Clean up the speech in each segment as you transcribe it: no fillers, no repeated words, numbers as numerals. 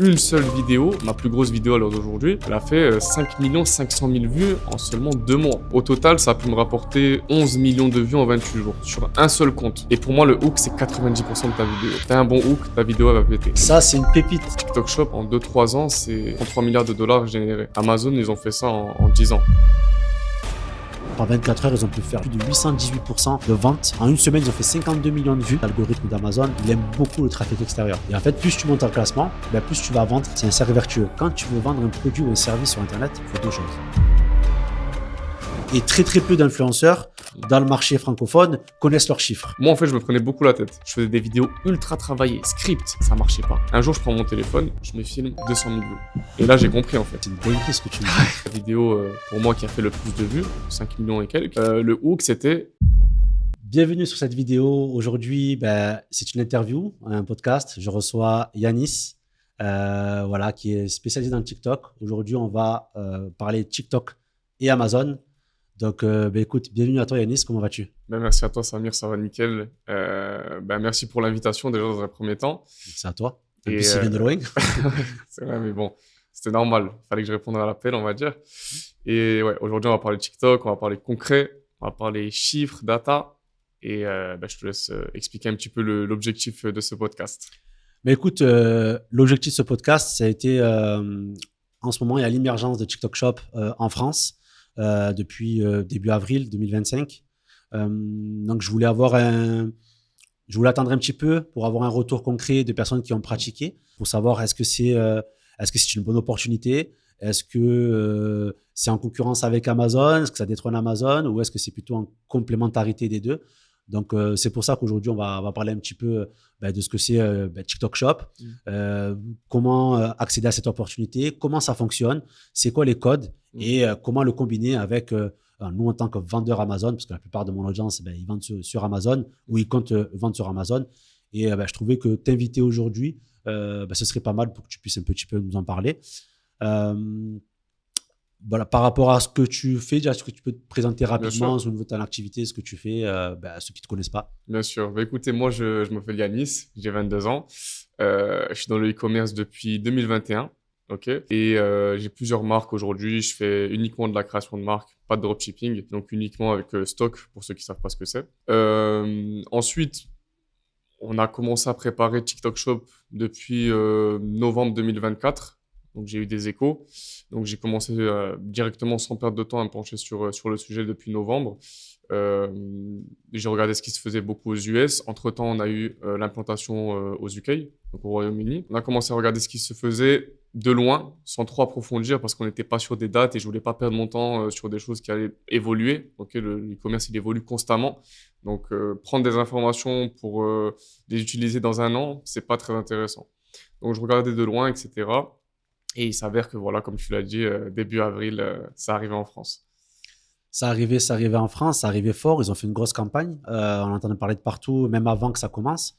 Une seule vidéo, ma plus grosse vidéo à l'heure d'aujourd'hui, elle a fait 5 500 000 vues en seulement 2 mois. Au total, ça a pu me rapporter 11 millions de vues en 28 jours sur un seul compte. Et pour moi, le hook, c'est 90% de ta vidéo. T'as un bon hook, ta vidéo, elle va péter. Ça, c'est une pépite. TikTok Shop, en 2-3 ans, c'est 33 milliards de dollars générés. Amazon, ils ont fait ça en 10 ans. En 24 heures, ils ont pu faire plus de 818% de ventes. En une semaine, ils ont fait 52 millions de vues. L'algorithme d'Amazon, il aime beaucoup le trafic extérieur. Et en fait, plus tu montes en classement, plus tu vas vendre. C'est un cercle vertueux. Quand tu veux vendre un produit ou un service sur Internet, il faut deux choses. Et très peu d'influenceurs dans le marché francophone connaissent leurs chiffres. Moi, en fait, je me prenais beaucoup la tête. Je faisais des vidéos ultra travaillées, script, ça marchait pas. Un jour, je prends mon téléphone, je me filme 200 000 vues. Et là, j'ai compris, en fait. C'est une dinguerie ce que tu me dis. La vidéo, pour moi, qui a fait le plus de vues, 5 millions et quelques, le hook, c'était... Bienvenue sur cette vidéo. Aujourd'hui, c'est une interview, un podcast. Je reçois Yanis, qui est spécialisé dans le TikTok. Aujourd'hui, on va parler TikTok et Amazon. Donc, écoute, bienvenue à toi Yanis, comment vas-tu? Merci à toi Samir, ça va nickel. Merci pour l'invitation déjà dans un premier temps. C'est à toi. En plus, il vient de loin. C'est vrai, mais bon, c'était normal. Il fallait que je réponde à l'appel, on va dire. Et ouais, aujourd'hui, on va parler TikTok, on va parler concret, on va parler chiffres, data. Et je te laisse expliquer un petit peu l'objectif de ce podcast. Mais écoute, l'objectif de ce podcast, ça a été, en ce moment, il y a l'émergence de TikTok Shop en France. Depuis début avril 2025. Donc, je voulais attendre un petit peu pour avoir un retour concret de personnes qui ont pratiqué, pour savoir est-ce que c'est une bonne opportunité, est-ce que c'est en concurrence avec Amazon, est-ce que ça détrône Amazon ou est-ce que c'est plutôt en complémentarité des deux. Donc, c'est pour ça qu'aujourd'hui, on va parler un petit peu de ce que c'est TikTok Shop, comment accéder à cette opportunité, comment ça fonctionne, c'est quoi les codes et comment le combiner avec nous en tant que vendeur Amazon, parce que la plupart de mon audience, ils vendent sur Amazon ou ils comptent vendre sur Amazon. Et je trouvais que t'inviter aujourd'hui, ce serait pas mal pour que tu puisses un petit peu nous en parler. Voilà, par rapport à ce que tu fais, est-ce que tu peux te présenter rapidement au niveau de ton activité, ce que tu fais, à ceux qui ne te connaissent pas? Bien sûr. Écoutez, moi, je m'appelle Yanis, j'ai 22 ans. Je suis dans le e-commerce depuis 2021. Ok. Et j'ai plusieurs marques aujourd'hui. Je fais uniquement de la création de marques, pas de dropshipping, donc uniquement avec stock pour ceux qui savent pas ce que c'est. Ensuite, on a commencé à préparer TikTok Shop depuis novembre 2024. Donc, j'ai eu des échos. Donc, j'ai commencé directement, sans perdre de temps, à me pencher sur le sujet depuis novembre. J'ai regardé ce qui se faisait beaucoup aux US. Entre-temps, on a eu l'implantation aux UK, donc au Royaume-Uni. On a commencé à regarder ce qui se faisait de loin, sans trop approfondir, parce qu'on n'était pas sur des dates et je voulais pas perdre mon temps sur des choses qui allaient évoluer. Donc, le e-commerce, il évolue constamment. Donc, prendre des informations pour les utiliser dans un an, c'est pas très intéressant. Donc, je regardais de loin, etc. Et il s'avère que, voilà, comme tu l'as dit, début avril, ça arrivait en France. Ça arrivait en France, ça arrivait fort. Ils ont fait une grosse campagne. On entendait parler de partout, même avant que ça commence.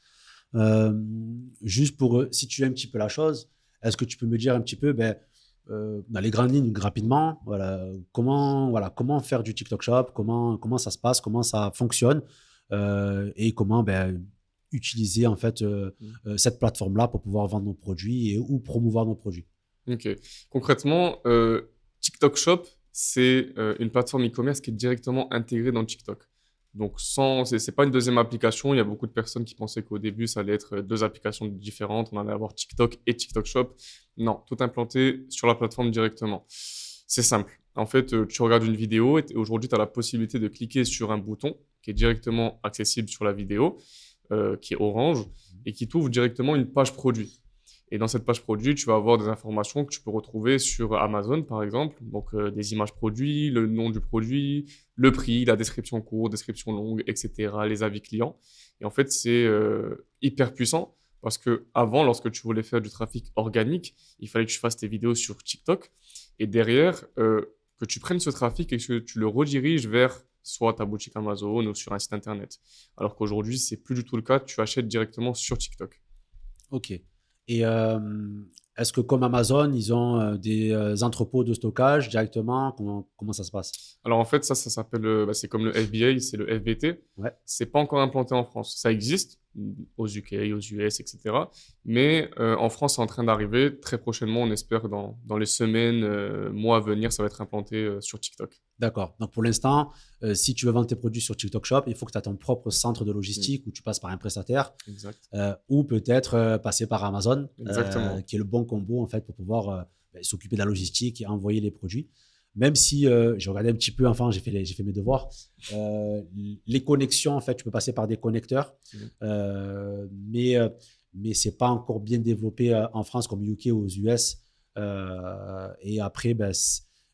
Juste pour situer un petit peu la chose, est-ce que tu peux me dire un petit peu, dans les grandes lignes, rapidement, comment faire du TikTok Shop, comment ça se passe, comment ça fonctionne et comment utiliser en fait cette plateforme-là pour pouvoir vendre nos produits ou promouvoir nos produits. Ok. Concrètement, TikTok Shop, c'est une plateforme e-commerce qui est directement intégrée dans TikTok. Donc, c'est pas une deuxième application. Il y a beaucoup de personnes qui pensaient qu'au début, ça allait être deux applications différentes. On allait avoir TikTok et TikTok Shop. Non, tout implanté sur la plateforme directement. C'est simple. En fait, tu regardes une vidéo et aujourd'hui, tu as la possibilité de cliquer sur un bouton qui est directement accessible sur la vidéo, qui est orange, et qui t'ouvre directement une page produit. Et dans cette page produit, tu vas avoir des informations que tu peux retrouver sur Amazon, par exemple. Donc, des images produits, le nom du produit, le prix, la description courte, description longue, etc., les avis clients. Et en fait, c'est hyper puissant parce que avant, lorsque tu voulais faire du trafic organique, il fallait que tu fasses tes vidéos sur TikTok. Et derrière, que tu prennes ce trafic et que tu le rediriges vers soit ta boutique Amazon ou sur un site internet. Alors qu'aujourd'hui, c'est plus du tout le cas. Tu achètes directement sur TikTok. Ok. Et est-ce que comme Amazon, ils ont des entrepôts de stockage directement? Comment ça se passe? Alors en fait, ça s'appelle, c'est comme le FBA, c'est le FBT. Ouais. C'est pas encore implanté en France. Ça existe, aux UK, aux US, etc. Mais en France, c'est en train d'arriver. Très prochainement, on espère dans les semaines, mois à venir, ça va être implanté sur TikTok. D'accord. Donc pour l'instant, si tu veux vendre tes produits sur TikTok Shop, il faut que tu aies ton propre centre de logistique où tu passes par un prestataire Exact. ou peut-être passer par Amazon, Exactement. qui est le bon combo en fait pour pouvoir s'occuper de la logistique et envoyer les produits. Même si j'ai regardé un petit peu, enfin j'ai fait mes devoirs, les connexions en fait, tu peux passer par des connecteurs, mais c'est pas encore bien développé en France comme UK ou aux US. Et après,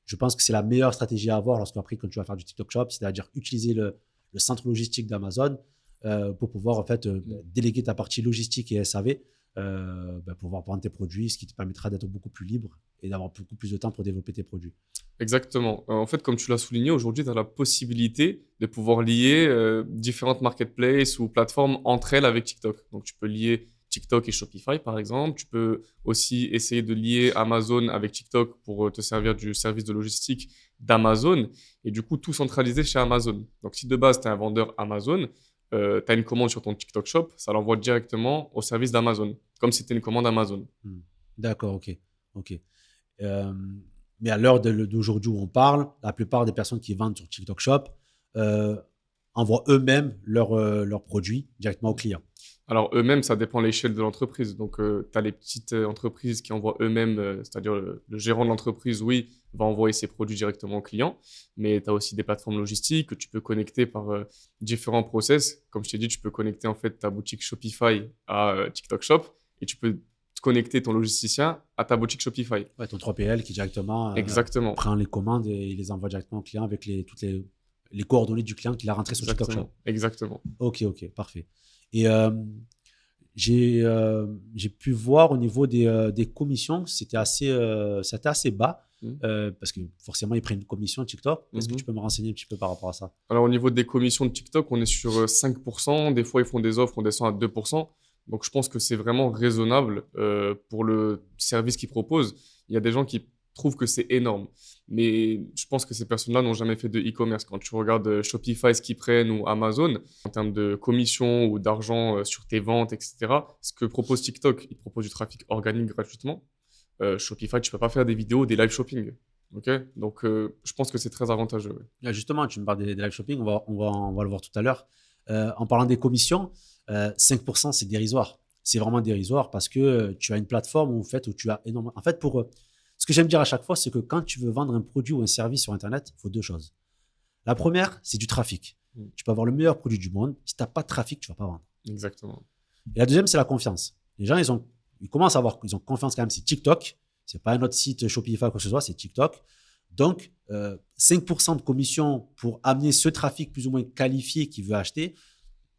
je pense que c'est la meilleure stratégie à avoir lorsqu'après, quand tu vas faire du TikTok Shop, c'est-à-dire utiliser le centre logistique d'Amazon pour pouvoir en fait déléguer ta partie logistique et SAV pour pouvoir vendre tes produits, ce qui te permettra d'être beaucoup plus libre et d'avoir beaucoup plus de temps pour développer tes produits. Exactement. En fait, comme tu l'as souligné, aujourd'hui, tu as la possibilité de pouvoir lier différentes marketplaces ou plateformes entre elles avec TikTok. Donc, tu peux lier TikTok et Shopify, par exemple. Tu peux aussi essayer de lier Amazon avec TikTok pour te servir du service de logistique d'Amazon. Et du coup, tout centralisé chez Amazon. Donc, si de base, tu es un vendeur Amazon, tu as une commande sur ton TikTok Shop, ça l'envoie directement au service d'Amazon, comme si c'était une commande Amazon. D'accord, ok. Euh, mais à l'heure d'aujourd'hui où on parle, la plupart des personnes qui vendent sur TikTok Shop envoient eux-mêmes leurs produits directement aux clients. Alors, eux-mêmes, ça dépend de l'échelle de l'entreprise. Donc, tu as les petites entreprises qui envoient eux-mêmes, c'est-à-dire le gérant de l'entreprise, oui, va envoyer ses produits directement aux clients. Mais tu as aussi des plateformes logistiques que tu peux connecter par différents process. Comme je t'ai dit, tu peux connecter en fait ta boutique Shopify à TikTok Shop et tu peux connecter ton logisticien à ta boutique Shopify. Ouais, ton 3PL qui directement Exactement. prend les commandes et il les envoie directement au client avec toutes les coordonnées du client qu'il a rentré sur TikTok Shop. Exactement. Ok, parfait. Et j'ai pu voir au niveau des commissions, c'était assez bas parce que forcément, ils prennent une commission TikTok. Est-ce que tu peux me renseigner un petit peu par rapport à ça? Alors, au niveau des commissions de TikTok, on est sur 5%. Des fois, ils font des offres, on descend à 2%. Donc, je pense que c'est vraiment raisonnable pour le service qu'ils proposent. Il y a des gens qui trouvent que c'est énorme. Mais je pense que ces personnes-là n'ont jamais fait de e-commerce. Quand tu regardes Shopify, ce qu'ils prennent, ou Amazon, en termes de commission ou d'argent sur tes ventes, etc., ce que propose TikTok, ils proposent du trafic organique gratuitement. Shopify, tu peux pas faire des vidéos, des live shopping. Okay, donc, je pense que c'est très avantageux. Ouais. Justement, tu me parles des live shopping, on va le voir tout à l'heure. En parlant des commissions, 5%, c'est dérisoire. C'est vraiment dérisoire parce que tu as une plateforme où tu as énormément. En fait, ce que j'aime dire à chaque fois, c'est que quand tu veux vendre un produit ou un service sur Internet, il faut deux choses. La première, c'est du trafic. Tu peux avoir le meilleur produit du monde. Si tu n'as pas de trafic, tu ne vas pas vendre. Exactement. Et la deuxième, c'est la confiance. Les gens, ils commencent à avoir, ils ont confiance quand même. C'est TikTok. Ce n'est pas un autre site Shopify ou quoi que ce soit, c'est TikTok. Donc, 5% de commission pour amener ce trafic plus ou moins qualifié qui veut acheter,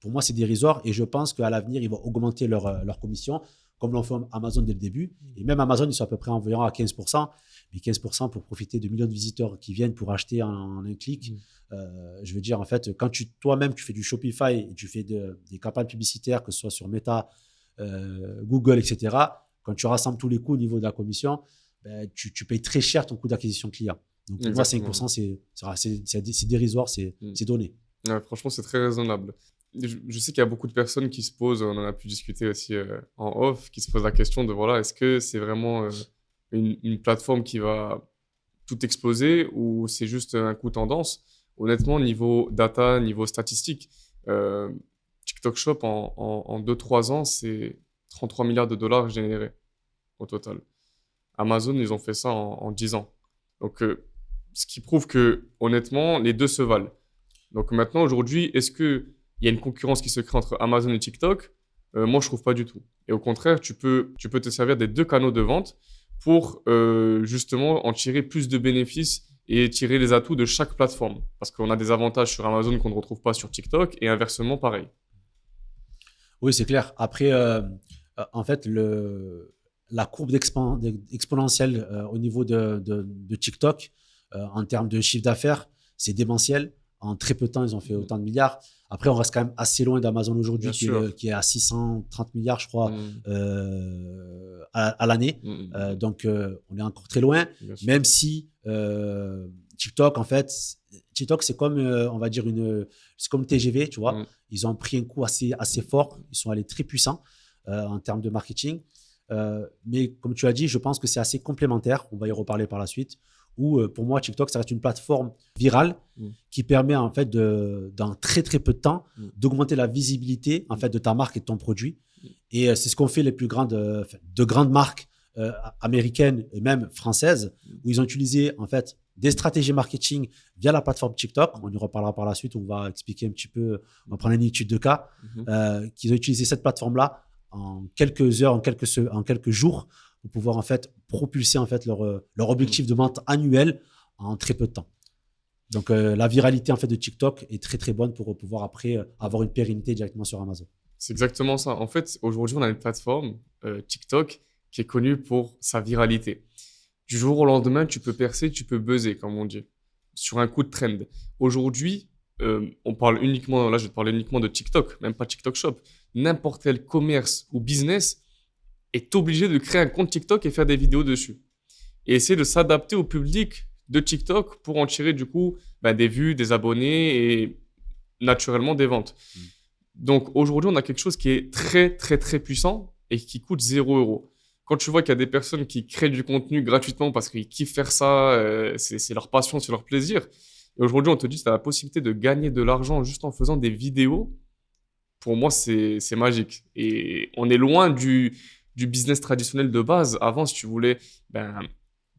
pour moi, c'est dérisoire. Et je pense qu'à l'avenir, ils vont augmenter leur commission, comme l'ont fait Amazon dès le début. Et même Amazon, ils sont à peu près environ à 15%. Mais 15% pour profiter de millions de visiteurs qui viennent pour acheter en un clic. Je veux dire, en fait, quand toi-même, tu fais du Shopify et tu fais des campagnes publicitaires, que ce soit sur Meta, Google, etc., quand tu rassembles tous les coûts au niveau de la commission, tu payes très cher ton coût d'acquisition client. Donc, pour moi, 5%, c'est dérisoire, c'est donné. Ouais, franchement, c'est très raisonnable. Je sais qu'il y a beaucoup de personnes qui se posent, on en a pu discuter aussi en off, qui se posent la question de voilà, est-ce que c'est vraiment une plateforme qui va tout exploser ou c'est juste un coup tendance? Honnêtement, niveau data, niveau statistique, TikTok Shop en 2-3 ans, c'est 33 milliards de dollars générés au total. Amazon, ils ont fait ça en 10 ans. Donc, ce qui prouve que, honnêtement, les deux se valent. Donc maintenant, aujourd'hui, est-ce qu'il y a une concurrence qui se crée entre Amazon et TikTok? Moi, je trouve pas du tout. Et au contraire, tu peux te servir des deux canaux de vente pour justement en tirer plus de bénéfices et tirer les atouts de chaque plateforme. Parce qu'on a des avantages sur Amazon qu'on ne retrouve pas sur TikTok et inversement, pareil. Oui, c'est clair. Après, en fait, la courbe exponentielle au niveau de TikTok, en termes de chiffre d'affaires, c'est démentiel. En très peu de temps, ils ont fait autant de milliards. Après, on reste quand même assez loin d'Amazon aujourd'hui, qui est à 630 milliards, je crois, à l'année. Donc, on est encore très loin, même si TikTok, en fait, TikTok, c'est comme, on va dire, c'est comme TGV, tu vois. Ils ont pris un coup assez fort. Ils sont allés très puissants en termes de marketing. Mais comme tu as dit, je pense que c'est assez complémentaire. On va y reparler par la suite. Où, pour moi, TikTok, ça reste une plateforme virale qui permet, en fait, dans très, très peu de temps, d'augmenter la visibilité, en fait, de ta marque et de ton produit. Et c'est ce qu'ont fait les plus de grandes marques américaines et même françaises, où ils ont utilisé, en fait, des stratégies marketing via la plateforme TikTok. On y reparlera par la suite. On va expliquer un petit peu, on va prendre une étude de cas, qu'ils ont utilisé cette plateforme-là en quelques heures, en quelques jours, pour pouvoir en fait propulser en fait leur objectif de vente annuel en très peu de temps. Donc la viralité en fait de TikTok est très très bonne pour pouvoir après avoir une pérennité directement sur Amazon. C'est exactement ça. En fait, aujourd'hui, on a une plateforme TikTok qui est connue pour sa viralité. Du jour au lendemain, tu peux percer, tu peux buzzer, comme on dit, sur un coup de trend. Aujourd'hui, on parle uniquement, là, je vais te parler uniquement de TikTok, même pas TikTok Shop. N'importe quel commerce ou business est obligé de créer un compte TikTok et faire des vidéos dessus. Et essayer de s'adapter au public de TikTok pour en tirer, du coup, des vues, des abonnés et naturellement des ventes. Donc, aujourd'hui, on a quelque chose qui est très, très, très puissant et qui coûte 0 €. Quand tu vois qu'il y a des personnes qui créent du contenu gratuitement parce qu'ils kiffent faire ça, c'est leur passion, c'est leur plaisir. Et aujourd'hui, on te dit que tu as la possibilité de gagner de l'argent juste en faisant des vidéos. Pour moi, c'est magique. Et on est loin du business traditionnel de base. Avant, si tu voulais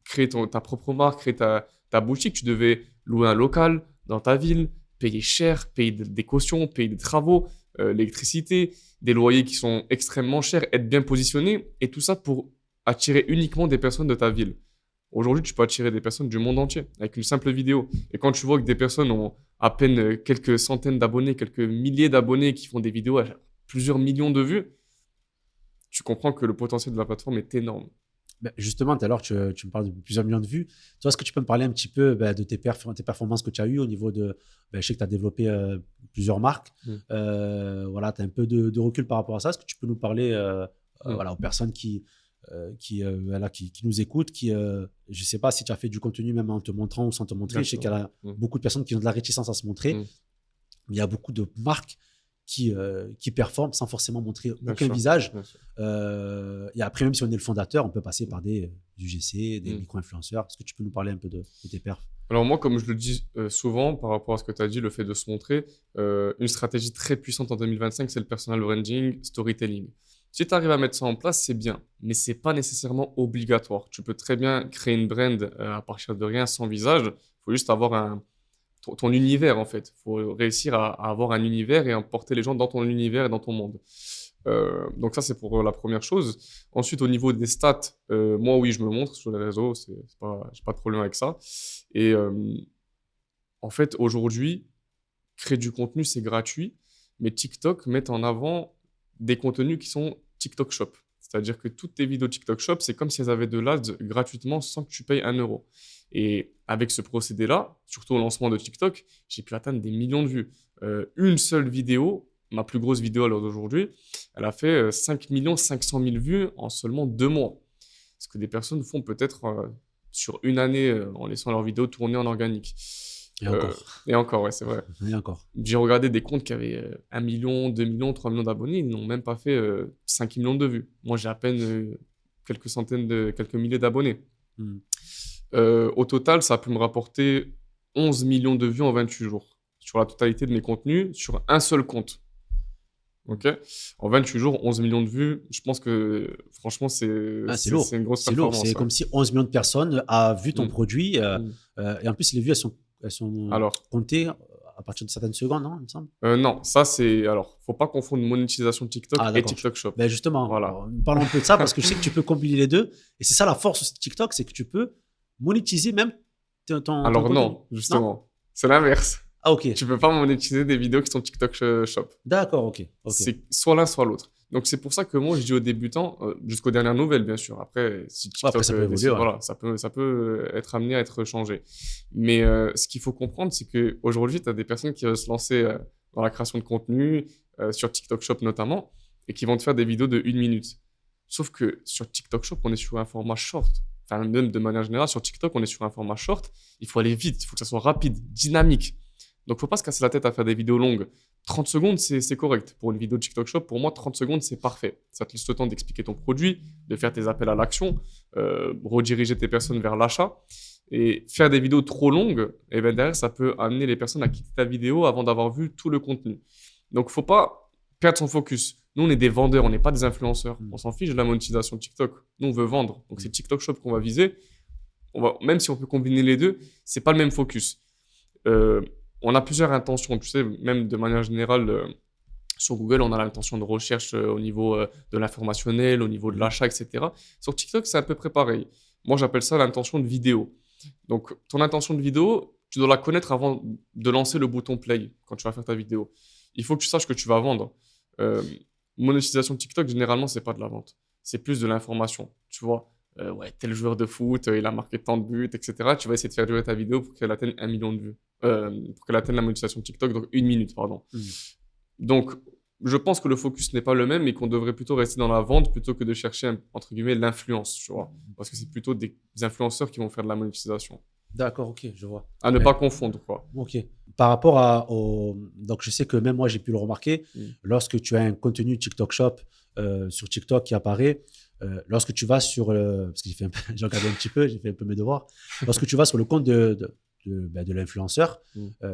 créer ta propre marque, créer ta boutique, tu devais louer un local dans ta ville, payer cher, payer des cautions, payer des travaux, l'électricité, des loyers qui sont extrêmement chers, être bien positionné, et tout ça pour attirer uniquement des personnes de ta ville. Aujourd'hui, tu peux attirer des personnes du monde entier avec une simple vidéo. Et quand tu vois que des personnes ont à peine quelques centaines d'abonnés, quelques milliers d'abonnés qui font des vidéos à plusieurs millions de vues, tu comprends que le potentiel de la plateforme est énorme. Justement, tout à l'heure, tu me parles de plusieurs millions de vues. Toi, est-ce que tu peux me parler un petit peu de tes performances que tu as eues au niveau de… je sais que tu as développé plusieurs marques. Voilà, tu as un peu de recul par rapport à ça. Est-ce que tu peux nous parler voilà, aux personnes qui nous écoutent, je ne sais pas si tu as fait du contenu même en te montrant ou sans te montrer. Je sais qu'il y a beaucoup de personnes qui ont de la réticence à se montrer. Mais il y a beaucoup de marques qui performent sans forcément montrer aucun visage. Et après, même si on est le fondateur, on peut passer par des UGC, des micro-influenceurs. Est-ce que tu peux nous parler un peu de tes perfs? Alors moi, comme je le dis souvent par rapport à ce que tu as dit, le fait de se montrer, une stratégie très puissante en 2025, c'est le personal branding, storytelling. Si tu arrives à mettre ça en place, c'est bien, mais c'est pas nécessairement obligatoire. Tu peux très bien créer une brand à partir de rien, sans visage. Il faut juste avoir ton univers, en fait. Il faut réussir à avoir un univers et emporter les gens dans ton univers et dans ton monde. Donc ça, c'est pour la première chose. Ensuite, au niveau des stats, moi, oui, je me montre sur les réseaux. J'ai pas de problème avec ça. Et en fait, aujourd'hui, créer du contenu, c'est gratuit. Mais TikTok met en avant des contenus qui sont TikTok Shop. C'est-à-dire que toutes tes vidéos TikTok Shop, c'est comme si elles avaient de l'AD gratuitement sans que tu payes 1 €. Et avec ce procédé-là, surtout au lancement de TikTok, j'ai pu atteindre des millions de vues. Une seule vidéo, ma plus grosse vidéo à l'heure d'aujourd'hui, elle a fait 5 500 000 vues en seulement 2 mois. Ce que des personnes font peut-être sur une année en laissant leurs vidéos tourner en organique. Et encore, ouais, c'est vrai. Et encore. J'ai regardé des comptes qui avaient 1 million, 2 millions, 3 millions d'abonnés. Ils n'ont même pas fait 5 millions de vues. Moi, j'ai à peine quelques milliers d'abonnés. Au total, ça a pu me rapporter 11 millions de vues en 28 jours. Sur la totalité de mes contenus, sur un seul compte. Ok. En 28 jours, 11 millions de vues. Je pense que, franchement, c'est lourd. C'est une grosse C'est performance. lourd. C'est comme si 11 millions de personnes ont vu ton produit. Et en plus, les vues, elles sont comptées à partir de certaines secondes, non, il me semble. Non, ça c'est… Alors, faut pas confondre monétisation TikTok et TikTok Shop. Justement, voilà. Parlons un peu de ça parce que je sais que tu peux combiner les deux. Et c'est ça la force aussi de TikTok, c'est que tu peux monétiser même ton Alors contenu. non, justement. C'est l'inverse. Ah, ok. Tu peux pas monétiser des vidéos qui sont TikTok Shop. D'accord, ok. C'est soit l'un, soit l'autre. Donc, c'est pour ça que moi, je dis aux débutants, jusqu'aux dernières nouvelles, bien sûr. Après, si TikTok, après, ça peut évoluer, voilà, ça peut être amené à être changé. Mais ce qu'il faut comprendre, c'est qu'aujourd'hui, tu as des personnes qui veulent se lancer dans la création de contenu, sur TikTok Shop notamment, et qui vont te faire des vidéos de 1 minute. Sauf que sur TikTok Shop, on est sur un format short. enfin même de manière générale, sur TikTok, on est sur un format short. Il faut aller vite, il faut que ça soit rapide, dynamique. Donc, faut pas se casser la tête à faire des vidéos longues. 30 secondes, c'est correct. Pour une vidéo de TikTok Shop, pour moi, 30 secondes, c'est parfait. Ça te laisse le temps d'expliquer ton produit, de faire tes appels à l'action, rediriger tes personnes vers l'achat. Et faire des vidéos trop longues, et ben derrière, ça peut amener les personnes à quitter ta vidéo avant d'avoir vu tout le contenu. Donc, faut pas perdre son focus. Nous, on est des vendeurs, on n'est pas des influenceurs. On s'en fiche de la monétisation de TikTok. Nous, on veut vendre. Donc, c'est TikTok Shop qu'on va viser. Même si on peut combiner les deux, c'est pas le même focus. On a plusieurs intentions, tu sais, même de manière générale, sur Google, on a l'intention de recherche au niveau de l'informationnel, au niveau de l'achat, etc. Sur TikTok, c'est à peu près pareil. Moi, j'appelle ça l'intention de vidéo. Donc, ton intention de vidéo, tu dois la connaître avant de lancer le bouton play quand tu vas faire ta vidéo. Il faut que tu saches que tu vas vendre. Monétisation de TikTok, généralement, c'est pas de la vente. C'est plus de l'information, tu vois. Ouais, tel joueur de foot, il a marqué tant de buts, etc. Tu vas essayer de faire durer ta vidéo pour qu'elle atteigne 1 million de vues. Pour qu'elle atteigne la monétisation de TikTok, donc 1 minute, pardon. Donc, je pense que le focus n'est pas le même et qu'on devrait plutôt rester dans la vente plutôt que de chercher, entre guillemets, l'influence, tu vois. Parce que c'est plutôt des influenceurs qui vont faire de la monétisation. D'accord, ok, je vois. À ne pas confondre, quoi. Ok. Par rapport donc, je sais que même moi, j'ai pu le remarquer, lorsque tu as un contenu TikTok Shop sur TikTok qui apparaît, lorsque tu vas sur parce que j'ai regardé un petit peu, j'ai fait un peu mes devoirs. Lorsque tu vas sur le compte de l'influenceur,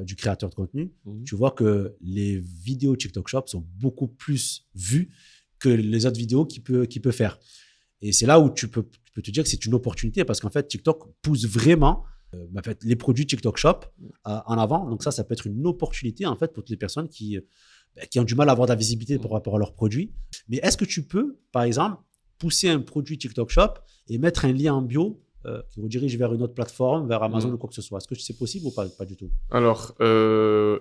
du créateur de contenu, tu vois que les vidéos TikTok Shop sont beaucoup plus vues que les autres vidéos qu'il peut faire. Et c'est là où tu peux te dire que c'est une opportunité parce qu'en fait, TikTok pousse vraiment en fait, les produits TikTok Shop en avant. Donc ça peut être une opportunité en fait pour toutes les personnes qui ont du mal à avoir de la visibilité par rapport à leurs produits. Mais est-ce que tu peux, par exemple, pousser un produit TikTok Shop et mettre un lien en bio qui redirige vers une autre plateforme, vers Amazon ou quoi que ce soit? Est-ce que c'est possible ou pas du tout? Alors,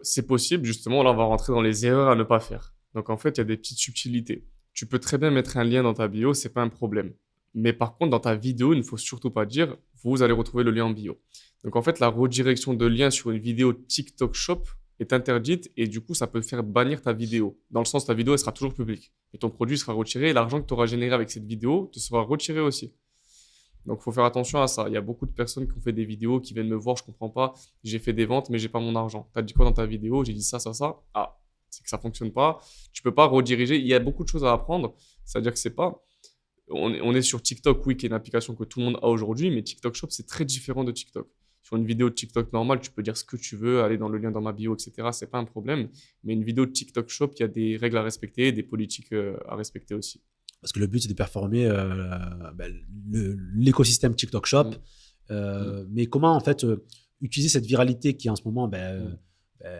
c'est possible, justement. Là, on va rentrer dans les erreurs à ne pas faire. Donc, en fait, il y a des petites subtilités. Tu peux très bien mettre un lien dans ta bio, c'est pas un problème. Mais par contre, dans ta vidéo, il ne faut surtout pas dire « vous allez retrouver le lien en bio ». Donc, en fait, la redirection de lien sur une vidéo TikTok Shop est interdite et du coup, ça peut faire bannir ta vidéo. Dans le sens, ta vidéo, elle sera toujours publique. Et ton produit sera retiré et l'argent que tu auras généré avec cette vidéo te sera retiré aussi. Donc, il faut faire attention à ça. Il y a beaucoup de personnes qui ont fait des vidéos, qui viennent me voir, je comprends pas, j'ai fait des ventes, mais j'ai pas mon argent. Tu as dit quoi dans ta vidéo? J'ai dit ça, ça, ça. Ah, c'est que ça fonctionne pas. Tu peux pas rediriger. Il y a beaucoup de choses à apprendre. C'est-à-dire que c'est pas... On est sur TikTok, oui, qui est une application que tout le monde a aujourd'hui, mais TikTok Shop, c'est très différent de TikTok. Sur une vidéo de TikTok normale, tu peux dire ce que tu veux, aller dans le lien dans ma bio, etc. C'est pas un problème. Mais une vidéo de TikTok Shop, il y a des règles à respecter, des politiques à respecter aussi. Parce que le but, c'est de performer l'écosystème TikTok Shop. Mais comment, en fait, utiliser cette viralité qui, en ce moment,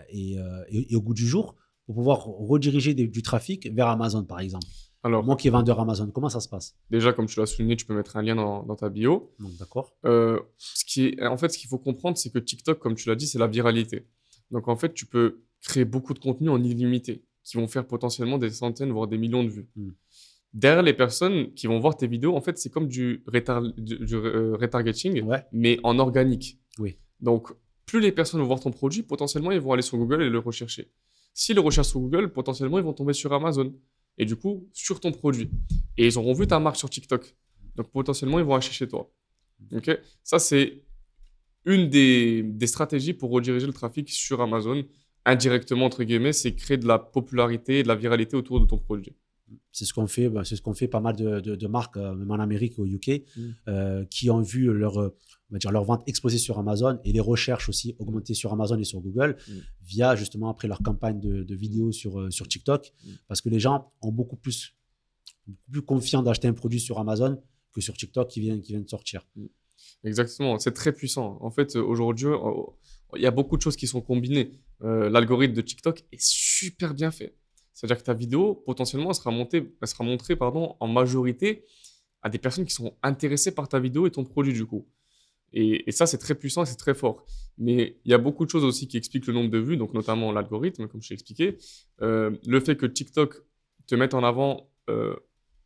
est au goût du jour pour pouvoir rediriger du trafic vers Amazon, par exemple? Alors, moi qui est vendeur Amazon, comment ça se passe? Déjà, comme tu l'as souligné, tu peux mettre un lien dans ta bio. D'accord. Ce qu'il faut comprendre, c'est que TikTok, comme tu l'as dit, c'est la viralité. Donc, en fait, tu peux créer beaucoup de contenus en illimité qui vont faire potentiellement des centaines, voire des millions de vues. Derrière les personnes qui vont voir tes vidéos, en fait, c'est comme du retargeting, mais en organique. Oui. Donc, plus les personnes vont voir ton produit, potentiellement, ils vont aller sur Google et le rechercher. S'ils le recherchent sur Google, potentiellement, ils vont tomber sur Amazon. Et du coup, sur ton produit. Et ils auront vu ta marque sur TikTok. Donc, potentiellement, ils vont acheter chez toi. Okay? Ça, c'est une des stratégies pour rediriger le trafic sur Amazon. Indirectement, entre guillemets, c'est créer de la popularité et de la viralité autour de ton produit. C'est ce qu'on fait pas mal de marques, même en Amérique ou au UK, qui ont vu leur vente exploser sur Amazon et les recherches aussi augmenter sur Amazon et sur Google via justement après leur campagne de vidéos sur TikTok, parce que les gens ont beaucoup plus confiance d'acheter un produit sur Amazon que sur TikTok qui vient de sortir. Exactement, c'est très puissant. En fait, aujourd'hui, il y a beaucoup de choses qui sont combinées. L'algorithme de TikTok est super bien fait. C'est-à-dire que ta vidéo, potentiellement, elle sera montrée en majorité à des personnes qui sont intéressées par ta vidéo et ton produit, du coup. Et ça, c'est très puissant et c'est très fort. Mais il y a beaucoup de choses aussi qui expliquent le nombre de vues, donc notamment l'algorithme, comme je t'ai expliqué. Le fait que TikTok te mette en avant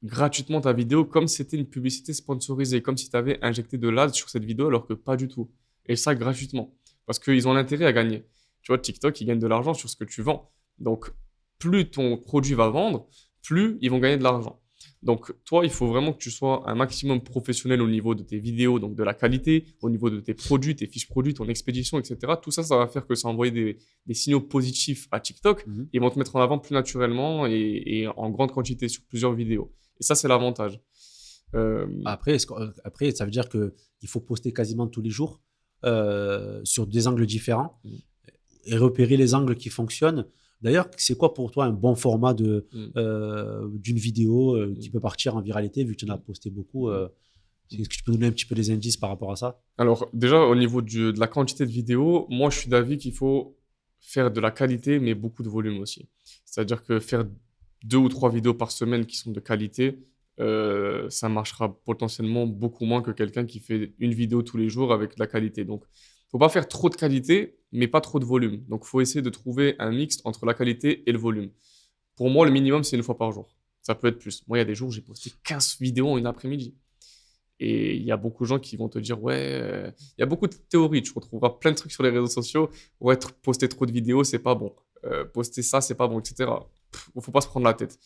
gratuitement ta vidéo comme si c'était une publicité sponsorisée, comme si tu avais injecté de l'ad sur cette vidéo alors que pas du tout. Et ça, gratuitement. Parce qu'ils ont l'intérêt à gagner. Tu vois, TikTok, ils gagnent de l'argent sur ce que tu vends. Donc, plus ton produit va vendre, plus ils vont gagner de l'argent. Donc, toi, il faut vraiment que tu sois un maximum professionnel au niveau de tes vidéos, donc de la qualité, au niveau de tes produits, tes fiches produits, ton expédition, etc. Tout ça, ça va faire que ça va envoyer des signaux positifs à TikTok. Ils vont te mettre en avant plus naturellement et en grande quantité sur plusieurs vidéos. Et ça, c'est l'avantage. Après, après, ça veut dire qu'il faut poster quasiment tous les jours sur des angles différents Mm. et repérer les angles qui fonctionnent. D'ailleurs, c'est quoi pour toi un bon format d'une vidéo qui peut partir en viralité, vu que tu en as posté beaucoup est-ce que tu peux nous donner un petit peu des indices par rapport à ça? Alors, déjà, au niveau de la quantité de vidéos, moi, je suis d'avis qu'il faut faire de la qualité, mais beaucoup de volume aussi. C'est-à-dire que faire 2 ou 3 vidéos par semaine qui sont de qualité, ça marchera potentiellement beaucoup moins que quelqu'un qui fait une vidéo tous les jours avec de la qualité. Donc, faut pas faire trop de qualité, mais pas trop de volume. Donc, faut essayer de trouver un mix entre la qualité et le volume. Pour moi, le minimum, c'est une fois par jour. Ça peut être plus. Moi, il y a des jours où j'ai posté 15 vidéos en une après-midi. Et il y a beaucoup de gens qui vont te dire, ouais, il y a beaucoup de théories. Tu retrouveras plein de trucs sur les réseaux sociaux. Ouais, poster trop de vidéos, c'est pas bon. Poster ça, c'est pas bon, etc. Faut pas se prendre la tête.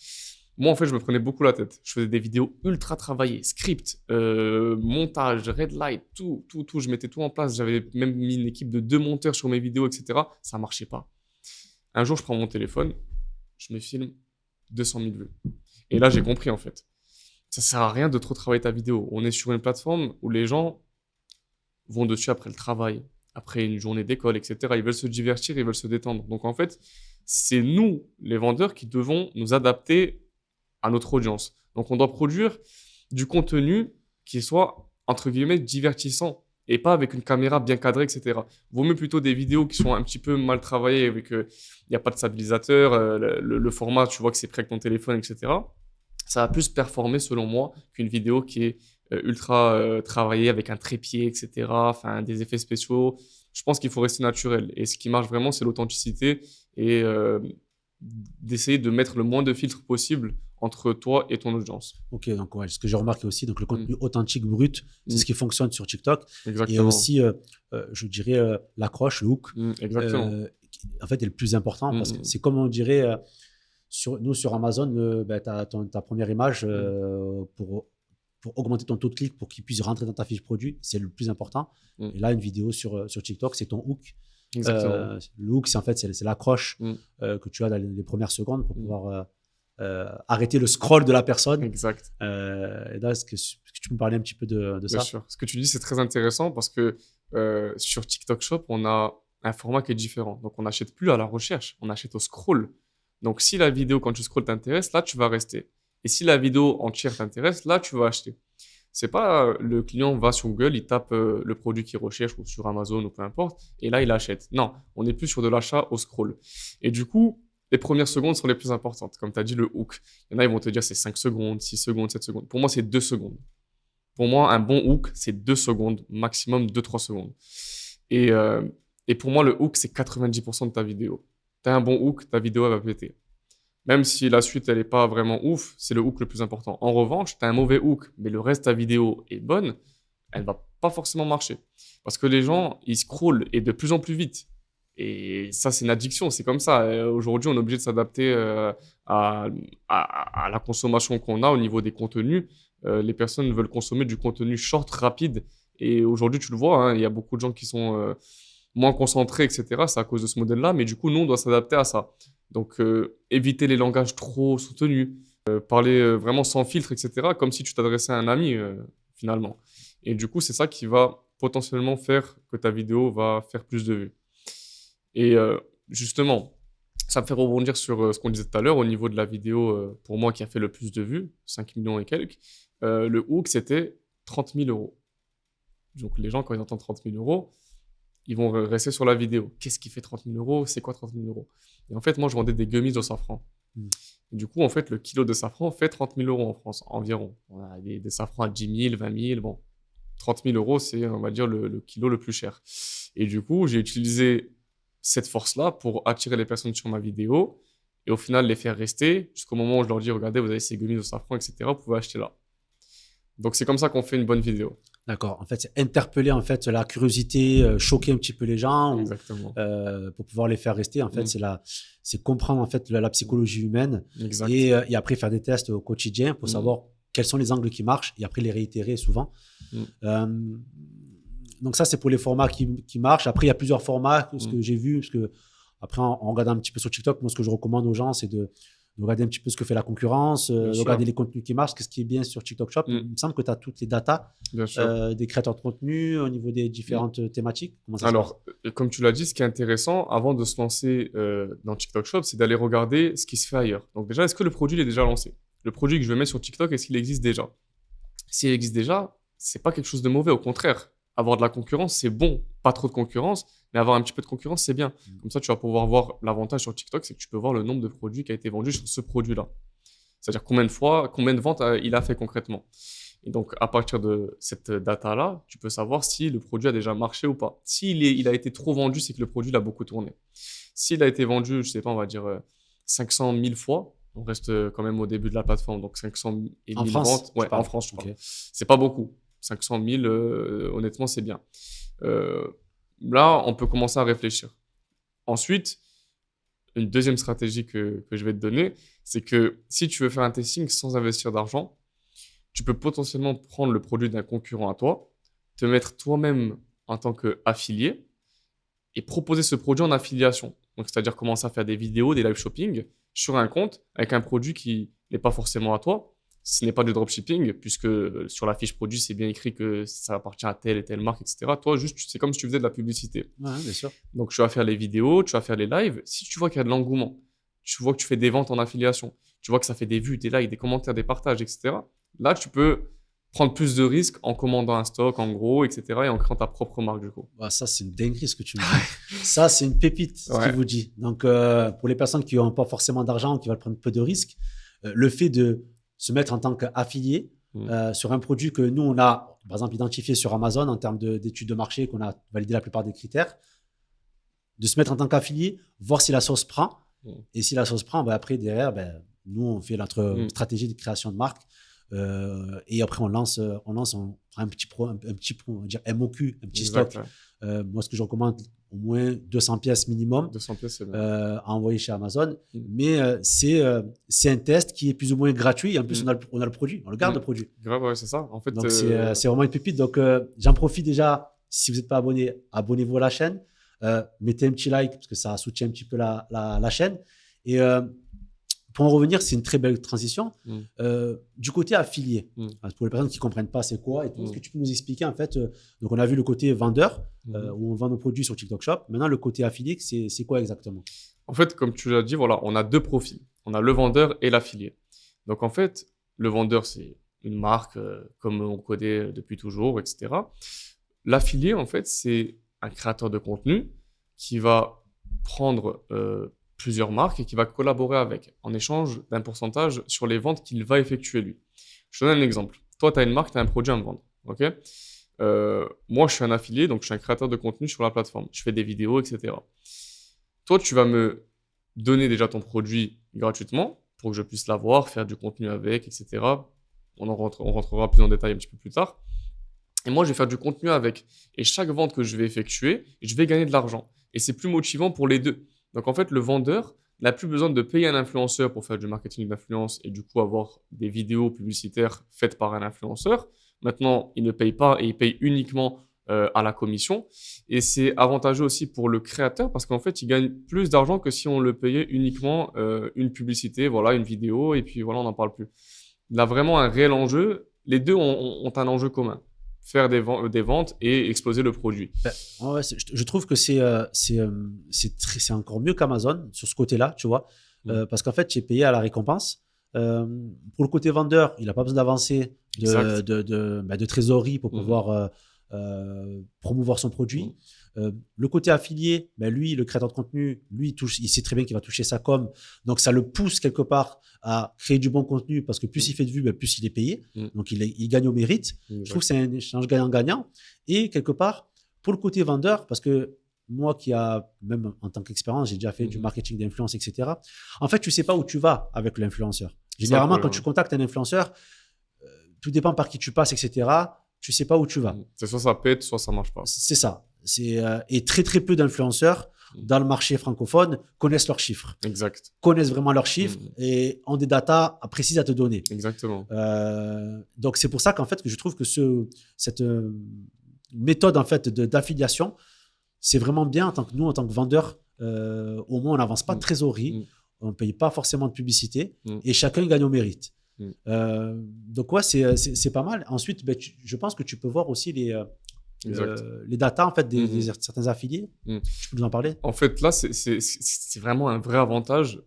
Moi, en fait, je me prenais beaucoup la tête. Je faisais des vidéos ultra travaillées, script, montage, red light, tout. Je mettais tout en place. J'avais même mis une équipe de 2 monteurs sur mes vidéos, etc. Ça marchait pas. Un jour, je prends mon téléphone, je me filme 200 000 vues. Et là, j'ai compris, en fait. Ça sert à rien de trop travailler ta vidéo. On est sur une plateforme où les gens vont dessus après le travail, après une journée d'école, etc. Ils veulent se divertir, ils veulent se détendre. Donc, en fait, c'est nous, les vendeurs, qui devons nous adapter à notre audience. Donc, on doit produire du contenu qui soit, entre guillemets, divertissant et pas avec une caméra bien cadrée, etc. Vaut mieux plutôt des vidéos qui sont un petit peu mal travaillées, avec il n'y a pas de stabilisateur, le format, tu vois que c'est prêt avec ton téléphone, etc. Ça va plus performer, selon moi, qu'une vidéo qui est ultra travaillée avec un trépied, etc. Enfin, des effets spéciaux. Je pense qu'il faut rester naturel. Et ce qui marche vraiment, c'est l'authenticité et d'essayer de mettre le moins de filtres possible entre toi et ton audience. Ok, donc ouais, ce que j'ai remarqué aussi, donc le contenu authentique, brut, c'est ce qui fonctionne sur TikTok. Exactement. Et aussi, je dirais, l'accroche, le hook, exactement. en fait, est le plus important parce que c'est comme on dirait, nous sur Amazon, tu as ta première image pour augmenter ton taux de clic pour qu'il puisse rentrer dans ta fiche produit, c'est le plus important. Et là, une vidéo sur TikTok, c'est ton hook. Le hook, c'est en fait c'est l'accroche que tu as dans les premières secondes pour pouvoir arrêter le scroll de la personne. Exact. Et là, est-ce que tu peux me parler un petit peu de ça? Bien sûr. Ce que tu dis, c'est très intéressant parce que sur TikTok Shop, on a un format qui est différent. Donc, on n'achète plus à la recherche, on achète au scroll. Donc, si la vidéo, quand tu scrolles, t'intéresse, là, tu vas rester. Et si la vidéo entière t'intéresse, là, tu vas acheter. C'est pas le client va sur Google, il tape le produit qu'il recherche ou sur Amazon ou peu importe, et là, il achète. Non, on est plus sur de l'achat au scroll. Et du coup, les premières secondes sont les plus importantes. Comme tu as dit, le hook. Il y en a, ils vont te dire c'est 5 secondes, 6 secondes, 7 secondes. Pour moi, c'est 2 secondes. Pour moi, un bon hook, c'est 2 secondes, maximum 2-3 secondes. Et pour moi, le hook, c'est 90% de ta vidéo. Tu as un bon hook, ta vidéo, elle va péter. Même si la suite, elle n'est pas vraiment ouf, c'est le hook le plus important. En revanche, tu as un mauvais hook, mais le reste de ta vidéo est bonne, elle ne va pas forcément marcher. Parce que les gens, ils scrollent et de plus en plus vite. Et ça, c'est une addiction, c'est comme ça. Aujourd'hui, on est obligé de s'adapter à la consommation qu'on a au niveau des contenus. Les personnes veulent consommer du contenu short, rapide. Et aujourd'hui, tu le vois, hein, il y a beaucoup de gens qui sont moins concentrés, etc. C'est à cause de ce modèle-là. Mais du coup, nous, on doit s'adapter à ça. Donc, éviter les langages trop soutenus, parler vraiment sans filtre, etc. Comme si tu t'adressais à un ami, finalement. Et du coup, c'est ça qui va potentiellement faire que ta vidéo va faire plus de vues. Et justement, ça me fait rebondir sur ce qu'on disait tout à l'heure au niveau de la vidéo, pour moi, qui a fait le plus de vues, 5 millions et quelques. Le hook, c'était 30 000 euros. Donc, les gens, quand ils entendent 30 000 euros, ils vont rester sur la vidéo. Qu'est-ce qui fait 30 000 euros? C'est quoi 30 000 euros? Et en fait, moi, je vendais des gummies au safran. Et du coup, en fait, le kilo de safran fait 30 000 euros en France, environ. On a des safrans à 10 000, 20 000. Bon, 30 000 euros, c'est, on va dire, le kilo le plus cher. Et du coup, j'ai utilisé cette force-là pour attirer les personnes sur ma vidéo et au final, les faire rester jusqu'au moment où je leur dis, regardez, vous avez ces gummies au safran, etc. Vous pouvez acheter là. Donc, c'est comme ça qu'on fait une bonne vidéo. D'accord. En fait, c'est interpeller en fait la curiosité, choquer un petit peu les gens Exactement. pour pouvoir les faire rester. En fait, c'est comprendre en fait la psychologie humaine Exact. et après faire des tests au quotidien pour savoir quels sont les angles qui marchent et après les réitérer souvent. Donc ça, c'est pour les formats qui marchent. Après, il y a plusieurs formats, ce que j'ai vu, parce que après, en regardant un petit peu sur TikTok, moi, ce que je recommande aux gens, c'est de regarder un petit peu ce que fait la concurrence, de regarder les contenus qui marchent, ce qui est bien sur TikTok Shop. Il me semble que tu as toutes les datas des créateurs de contenu au niveau des différentes thématiques. Comment ça se passe? Comme tu l'as dit, ce qui est intéressant avant de se lancer dans TikTok Shop, c'est d'aller regarder ce qui se fait ailleurs. Donc déjà, est-ce que le produit il est déjà lancé? Le produit que je vais mettre sur TikTok, est-ce qu'il existe déjà? S'il existe déjà, c'est pas quelque chose de mauvais, au contraire. Avoir de la concurrence, c'est bon. Pas trop de concurrence, mais avoir un petit peu de concurrence, c'est bien. Comme ça, tu vas pouvoir voir l'avantage sur TikTok, c'est que tu peux voir le nombre de produits qui a été vendu sur ce produit-là. C'est-à-dire combien de ventes il a fait concrètement. Et donc, à partir de cette data-là, tu peux savoir si le produit a déjà marché ou pas. S'il a été trop vendu, c'est que le produit a beaucoup tourné. S'il a été vendu, je sais pas, on va dire 500 000 fois, on reste quand même au début de la plateforme, donc 500 et 1000 ventes. Ouais, en France, je crois. C'est pas beaucoup. 500 000, honnêtement, c'est bien. Là, on peut commencer à réfléchir. Ensuite, une deuxième stratégie que je vais te donner, c'est que si tu veux faire un testing sans investir d'argent, tu peux potentiellement prendre le produit d'un concurrent à toi, te mettre toi-même en tant qu'affilié et proposer ce produit en affiliation. Donc, c'est-à-dire commencer à faire des vidéos, des live shopping sur un compte avec un produit qui n'est pas forcément à toi. Ce n'est pas du dropshipping, puisque sur la fiche produit, c'est bien écrit que ça appartient à telle et telle marque, etc. Toi, juste, c'est comme si tu faisais de la publicité. Ouais, bien sûr. Donc, tu vas faire les vidéos, tu vas faire les lives. Si tu vois qu'il y a de l'engouement, tu vois que tu fais des ventes en affiliation, tu vois que ça fait des vues, des likes, des commentaires, des partages, etc. Là, tu peux prendre plus de risques en commandant un stock, en gros, etc. et en créant ta propre marque, du coup. Ça, c'est une dinguerie ce que tu me dis. Ça, c'est une pépite, ce qu'il vous dit. Donc, pour les personnes qui n'ont pas forcément d'argent, qui veulent prendre peu de risques, le fait de se mettre en tant qu'affilié sur un produit que nous, on a, par exemple, identifié sur Amazon en termes d'études de marché, qu'on a validé la plupart des critères, de se mettre en tant qu'affilié, voir si la sauce prend. Et si la sauce prend, après, derrière, nous, on fait notre stratégie de création de marque. Et après, on prend un petit on va dire MOQ, un petit stock. Moi, ce que je recommande, au moins 200 pièces minimum 200 pièces, c'est bien. à envoyer chez Amazon. Mais c'est un test qui est plus ou moins gratuit. Et en plus, on a le produit, on le garde le produit. Grave, ouais, c'est ça. En fait, donc, c'est vraiment une pépite. Donc, j'en profite déjà. Si vous n'êtes pas abonné, abonnez-vous à la chaîne. Mettez un petit like parce que ça soutient un petit peu la chaîne. Et pour en revenir, c'est une très belle transition. Du côté affilié, pour les personnes qui ne comprennent pas c'est quoi, est-ce que tu peux nous expliquer en fait donc on a vu le côté vendeur, où on vend nos produits sur TikTok Shop. Maintenant, le côté affilié, c'est quoi exactement? En fait, comme tu l'as dit, voilà, on a deux profils. On a le vendeur et l'affilié. Donc en fait, le vendeur, c'est une marque comme on connaît depuis toujours, etc. L'affilié, en fait, c'est un créateur de contenu qui va prendre plusieurs marques et qui va collaborer avec en échange d'un pourcentage sur les ventes qu'il va effectuer lui. Je te donne un exemple. Toi, tu as une marque, tu as un produit à me vendre. Ok. Moi, je suis un affilié, donc je suis un créateur de contenu sur la plateforme. Je fais des vidéos, etc. Toi, tu vas me donner déjà ton produit gratuitement pour que je puisse l'avoir, faire du contenu avec, etc. On rentrera plus en détail un petit peu plus tard. Et moi, je vais faire du contenu avec. Et chaque vente que je vais effectuer, je vais gagner de l'argent. Et c'est plus motivant pour les deux. Donc, en fait, le vendeur n'a plus besoin de payer un influenceur pour faire du marketing d'influence et du coup avoir des vidéos publicitaires faites par un influenceur. Maintenant, il ne paye pas et il paye uniquement à la commission. Et c'est avantageux aussi pour le créateur parce qu'en fait, il gagne plus d'argent que si on le payait uniquement une publicité, voilà, une vidéo, et puis voilà, on n'en parle plus. Il a vraiment un réel enjeu. Les deux ont un enjeu commun. Faire des ventes et exploser le produit. Ouais, je trouve que c'est encore mieux qu'Amazon sur ce côté-là, tu vois, parce qu'en fait, tu es payé à la récompense. Pour le côté vendeur, il n'a pas besoin d'avancer de trésorerie pour pouvoir promouvoir son produit. Le côté affilié, lui, le créateur de contenu, lui, il sait très bien qu'il va toucher sa com. Donc, ça le pousse quelque part à créer du bon contenu parce que plus il fait de vues, plus il est payé. Donc, il gagne au mérite. Je trouve que c'est un échange gagnant-gagnant. Et quelque part, pour le côté vendeur, parce que moi qui a, même en tant qu'expérience, j'ai déjà fait du marketing d'influence, etc. En fait, tu ne sais pas où tu vas avec l'influenceur. Généralement, quand tu contactes un influenceur, tout dépend par qui tu passes, etc. tu sais pas où tu vas. C'est soit ça pète, soit ça marche pas. C'est ça. Et très, très peu d'influenceurs dans le marché francophone connaissent leurs chiffres. Exact. Connaissent vraiment leurs chiffres et ont des datas précises à te donner. Exactement. Donc, c'est pour ça qu'en fait, que je trouve que cette méthode en fait, d'affiliation, c'est vraiment bien nous, en tant que vendeurs. Au moins, on n'avance pas de trésorerie, on ne paye pas forcément de publicité et chacun gagne au mérite. Donc, ouais, c'est pas mal. Ensuite, ben, je pense que tu peux voir aussi les datas en fait, des certains affiliés. Tu peux nous en parler? En fait, là, c'est vraiment un vrai avantage.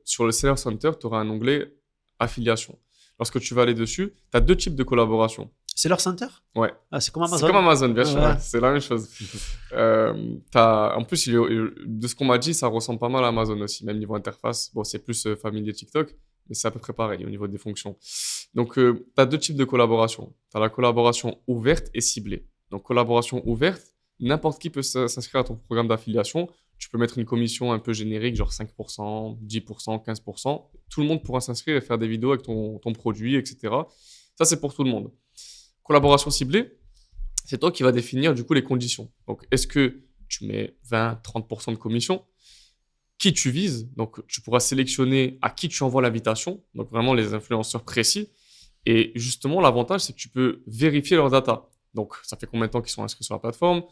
Sur le Seller Center, tu auras un onglet affiliation. Lorsque tu vas aller dessus, tu as deux types de collaboration. Seller Center? Ouais. Ah, c'est comme Amazon. C'est comme Amazon, bien sûr. Ouais. Ouais, c'est la même chose. En plus, de ce qu'on m'a dit, ça ressemble pas mal à Amazon aussi, même niveau interface. Bon, c'est plus familier TikTok, mais c'est à peu près pareil au niveau des fonctions. Donc, tu as deux types de collaboration. Tu as la collaboration ouverte et ciblée. Donc, collaboration ouverte, n'importe qui peut s'inscrire à ton programme d'affiliation. Tu peux mettre une commission un peu générique, genre 5%, 10%, 15%. Tout le monde pourra s'inscrire et faire des vidéos avec ton produit, etc. Ça, c'est pour tout le monde. Collaboration ciblée, c'est toi qui vas définir du coup les conditions. Donc, est-ce que tu mets 20, 30% de commission? Qui tu vises? Donc, tu pourras sélectionner à qui tu envoies l'invitation. Donc, vraiment les influenceurs précis. Et justement, l'avantage, c'est que tu peux vérifier leurs data. Donc, ça fait combien de temps qu'ils sont inscrits sur la plateforme?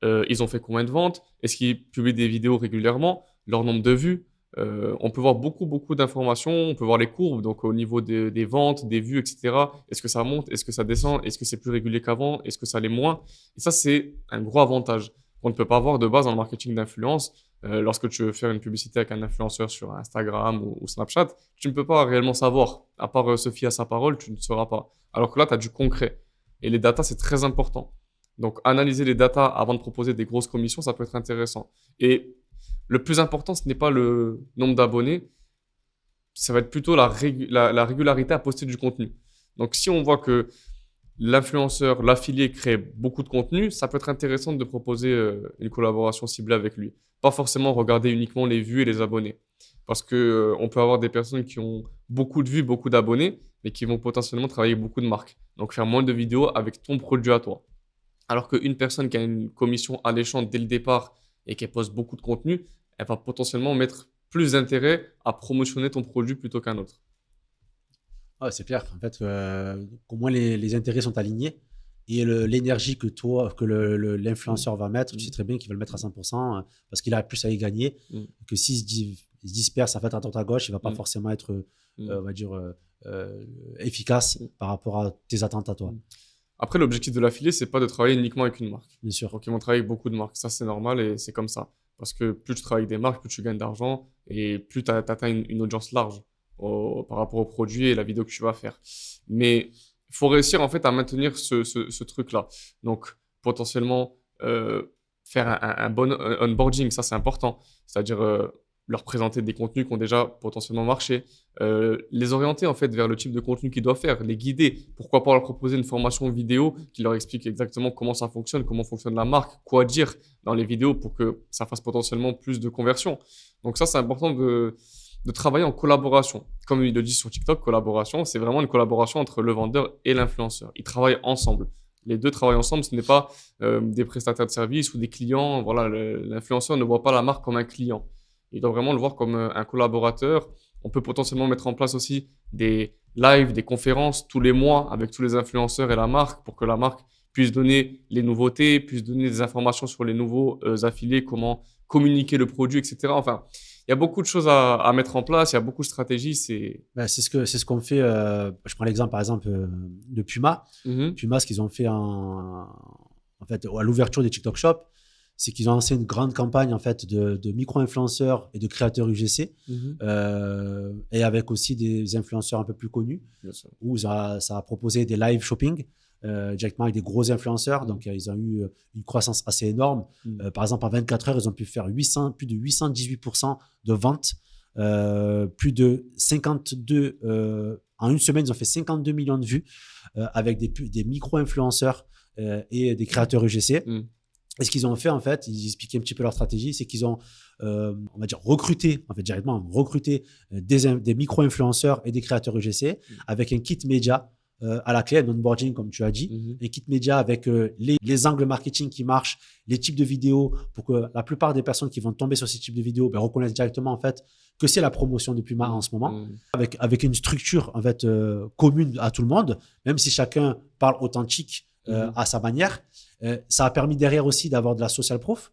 Ils ont fait combien de ventes? Est-ce qu'ils publient des vidéos régulièrement? Leur nombre de vues? On peut voir beaucoup d'informations. On peut voir les courbes, donc au niveau des ventes, des vues, etc. Est-ce que ça monte? Est-ce que ça descend? Est-ce que c'est plus régulier qu'avant? Est-ce que ça l'est moins? Et ça, c'est un gros avantage qu'on ne peut pas avoir de base dans le marketing d'influence. Lorsque tu veux faire une publicité avec un influenceur sur Instagram ou Snapchat, tu ne peux pas réellement savoir. À part se fier à sa parole, tu ne sauras pas. Alors que là, tu as du concret. Et les datas, c'est très important. Donc, analyser les datas avant de proposer des grosses commissions, ça peut être intéressant. Et le plus important, ce n'est pas le nombre d'abonnés, ça va être plutôt la régularité à poster du contenu. Donc, si on voit que l'influenceur, l'affilié crée beaucoup de contenu, ça peut être intéressant de proposer une collaboration ciblée avec lui. Pas forcément regarder uniquement les vues et les abonnés. Parce que on peut avoir des personnes qui ont beaucoup de vues, beaucoup d'abonnés, mais qui vont potentiellement travailler beaucoup de marques. Donc, faire moins de vidéos avec ton produit à toi. Alors qu'une personne qui a une commission alléchante dès le départ et qui poste beaucoup de contenu, elle va potentiellement mettre plus d'intérêt à promotionner ton produit plutôt qu'un autre. Ah, c'est clair. En fait, au moins les intérêts sont alignés et l'énergie que l'influenceur va mettre, tu sais très bien qu'il va le mettre à 100% parce qu'il a plus à y gagner. Que s'il se disperse en fait à droite à gauche, il va pas forcément être, on va dire, efficace par rapport à tes attentes à toi. Après, l'objectif de l'affilié, c'est pas de travailler uniquement avec une marque. Bien sûr. Donc, ils vont travailler avec beaucoup de marques. Ça, c'est normal et c'est comme ça. Parce que plus tu travailles avec des marques, plus tu gagnes d'argent et plus tu atteins une audience large par rapport au produit et la vidéo que tu vas faire. Mais il faut réussir en fait à maintenir ce truc-là. Donc, potentiellement, faire un bon onboarding, ça, c'est important. C'est-à-dire leur présenter des contenus qui ont déjà potentiellement marché, les orienter en fait vers le type de contenu qu'ils doivent faire, les guider. Pourquoi pas leur proposer une formation vidéo qui leur explique exactement comment ça fonctionne, comment fonctionne la marque, quoi dire dans les vidéos pour que ça fasse potentiellement plus de conversion. Donc ça, c'est important de travailler en collaboration. Comme il le dit sur TikTok, collaboration, c'est vraiment une collaboration entre le vendeur et l'influenceur. Ils travaillent ensemble. Les deux travaillent ensemble, ce n'est pas des prestataires de services ou des clients. Voilà, l'influenceur ne voit pas la marque comme un client. Il doit vraiment le voir comme un collaborateur. On peut potentiellement mettre en place aussi des lives, des conférences tous les mois avec tous les influenceurs et la marque pour que la marque puisse donner les nouveautés, puisse donner des informations sur les nouveaux affiliés, comment communiquer le produit, etc. Enfin, il y a beaucoup de choses à mettre en place, il y a beaucoup de stratégies. C'est ce qu'on fait. Je prends l'exemple, par exemple, de Puma. Puma, ce qu'ils ont fait en fait, à l'ouverture des TikTok Shop, c'est qu'ils ont lancé une grande campagne en fait, de micro-influenceurs et de créateurs UGC, et avec aussi des influenceurs un peu plus connus, où ça a proposé des live shopping directement avec des gros influenceurs. Donc, ils ont eu une croissance assez énorme. Par exemple, en 24 heures, ils ont pu faire plus de 818% de ventes, plus de 52... en une semaine, ils ont fait 52 millions de vues avec des micro-influenceurs et des créateurs UGC. Et ce qu'ils ont fait, en fait, ils expliquaient un petit peu leur stratégie, c'est qu'ils ont, on va dire, recruté des micro-influenceurs et des créateurs UGC avec un kit média à la clé, un onboarding, comme tu as dit, un kit média avec les angles marketing qui marchent, les types de vidéos, pour que la plupart des personnes qui vont tomber sur ces types de vidéos reconnaissent directement en fait que c'est la promotion de Puma en ce moment, avec une structure en fait commune à tout le monde, même si chacun parle authentique à sa manière. Ça a permis derrière aussi d'avoir de la social proof,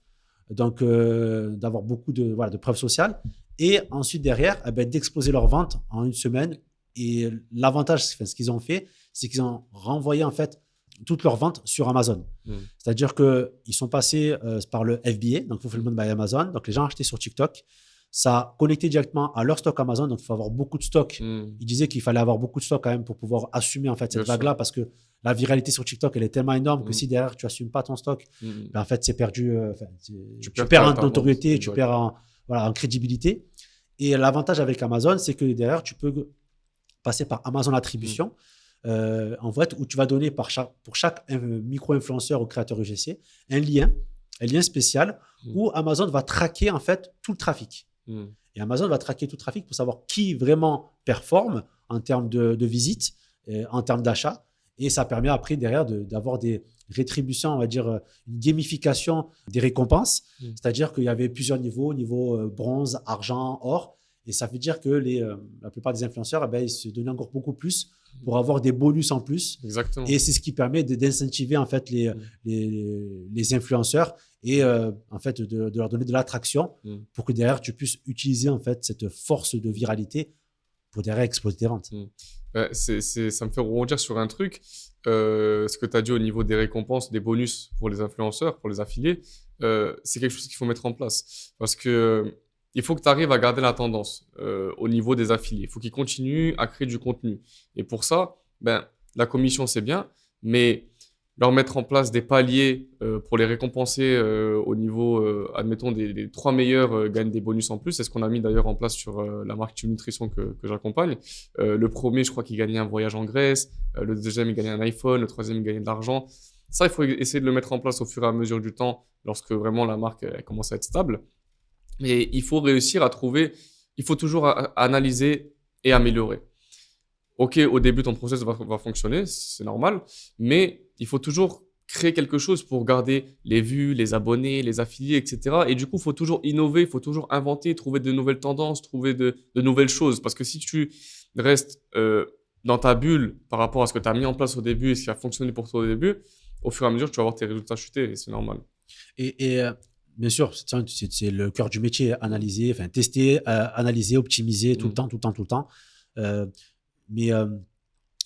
donc d'avoir beaucoup de preuves sociales, et ensuite derrière d'exploser leurs ventes en une semaine. Et l'avantage, ce qu'ils ont fait, c'est qu'ils ont renvoyé en fait toutes leurs ventes sur Amazon. C'est-à-dire qu'ils sont passés par le FBA, donc Fulfillment by Amazon. Donc les gens achetaient sur TikTok. Ça a connecté directement à leur stock Amazon. Donc il faut avoir beaucoup de stock. Ils disaient qu'il fallait avoir beaucoup de stock quand même pour pouvoir assumer en fait cette vague-là, parce que la viralité sur TikTok, elle est tellement énorme que si derrière tu n'assumes pas ton stock, en fait c'est perdu. Tu perds en notoriété, tu perds en crédibilité. Et l'avantage avec Amazon, c'est que derrière tu peux passer par Amazon Attribution, en fait, où tu vas donner pour chaque micro-influenceur ou créateur UGC un lien spécial où Amazon va traquer en fait tout le trafic. Et Amazon va traquer tout le trafic pour savoir qui vraiment performe en termes de visites, en termes d'achat. Et ça permet après derrière d'avoir des rétributions, on va dire une gamification des récompenses. C'est-à-dire qu'il y avait plusieurs niveaux, bronze, argent, or. Et ça veut dire que la plupart des influenceurs, ils se donnent encore beaucoup plus pour avoir des bonus en plus. Exactement. Et c'est ce qui permet d'incentiver en fait les influenceurs et en fait de leur donner de l'attraction pour que derrière tu puisses utiliser en fait cette force de viralité pour derrière exploser tes ventes. Ça me fait rebondir sur un truc. Ce que tu as dit au niveau des récompenses, des bonus pour les influenceurs, pour les affiliés, c'est quelque chose qu'il faut mettre en place. Parce que il faut que tu arrives à garder la tendance au niveau des affiliés. Il faut qu'ils continuent à créer du contenu. Et pour ça, la commission, c'est bien, mais leur mettre en place des paliers pour les récompenser au niveau, admettons, des 3 meilleurs gagnent des bonus en plus. C'est ce qu'on a mis d'ailleurs en place sur la marque Team Nutrition que j'accompagne. Le premier, je crois qu'il gagnait un voyage en Grèce. Le deuxième, il gagnait un iPhone. Le troisième, il gagnait de l'argent. Ça, il faut essayer de le mettre en place au fur et à mesure du temps lorsque vraiment la marque elle commence à être stable. Mais il faut réussir à trouver, il faut toujours analyser et améliorer. Ok, au début, ton process va fonctionner, c'est normal, mais il faut toujours créer quelque chose pour garder les vues, les abonnés, les affiliés, etc. Et du coup, il faut toujours innover, il faut toujours inventer, trouver de nouvelles tendances, trouver de nouvelles choses. Parce que si tu restes dans ta bulle par rapport à ce que tu as mis en place au début et ce qui a fonctionné pour toi au début, au fur et à mesure, tu vas voir tes résultats chuter et c'est normal. Et bien sûr, c'est le cœur du métier, analyser, tester, analyser, optimiser tout le temps. Mais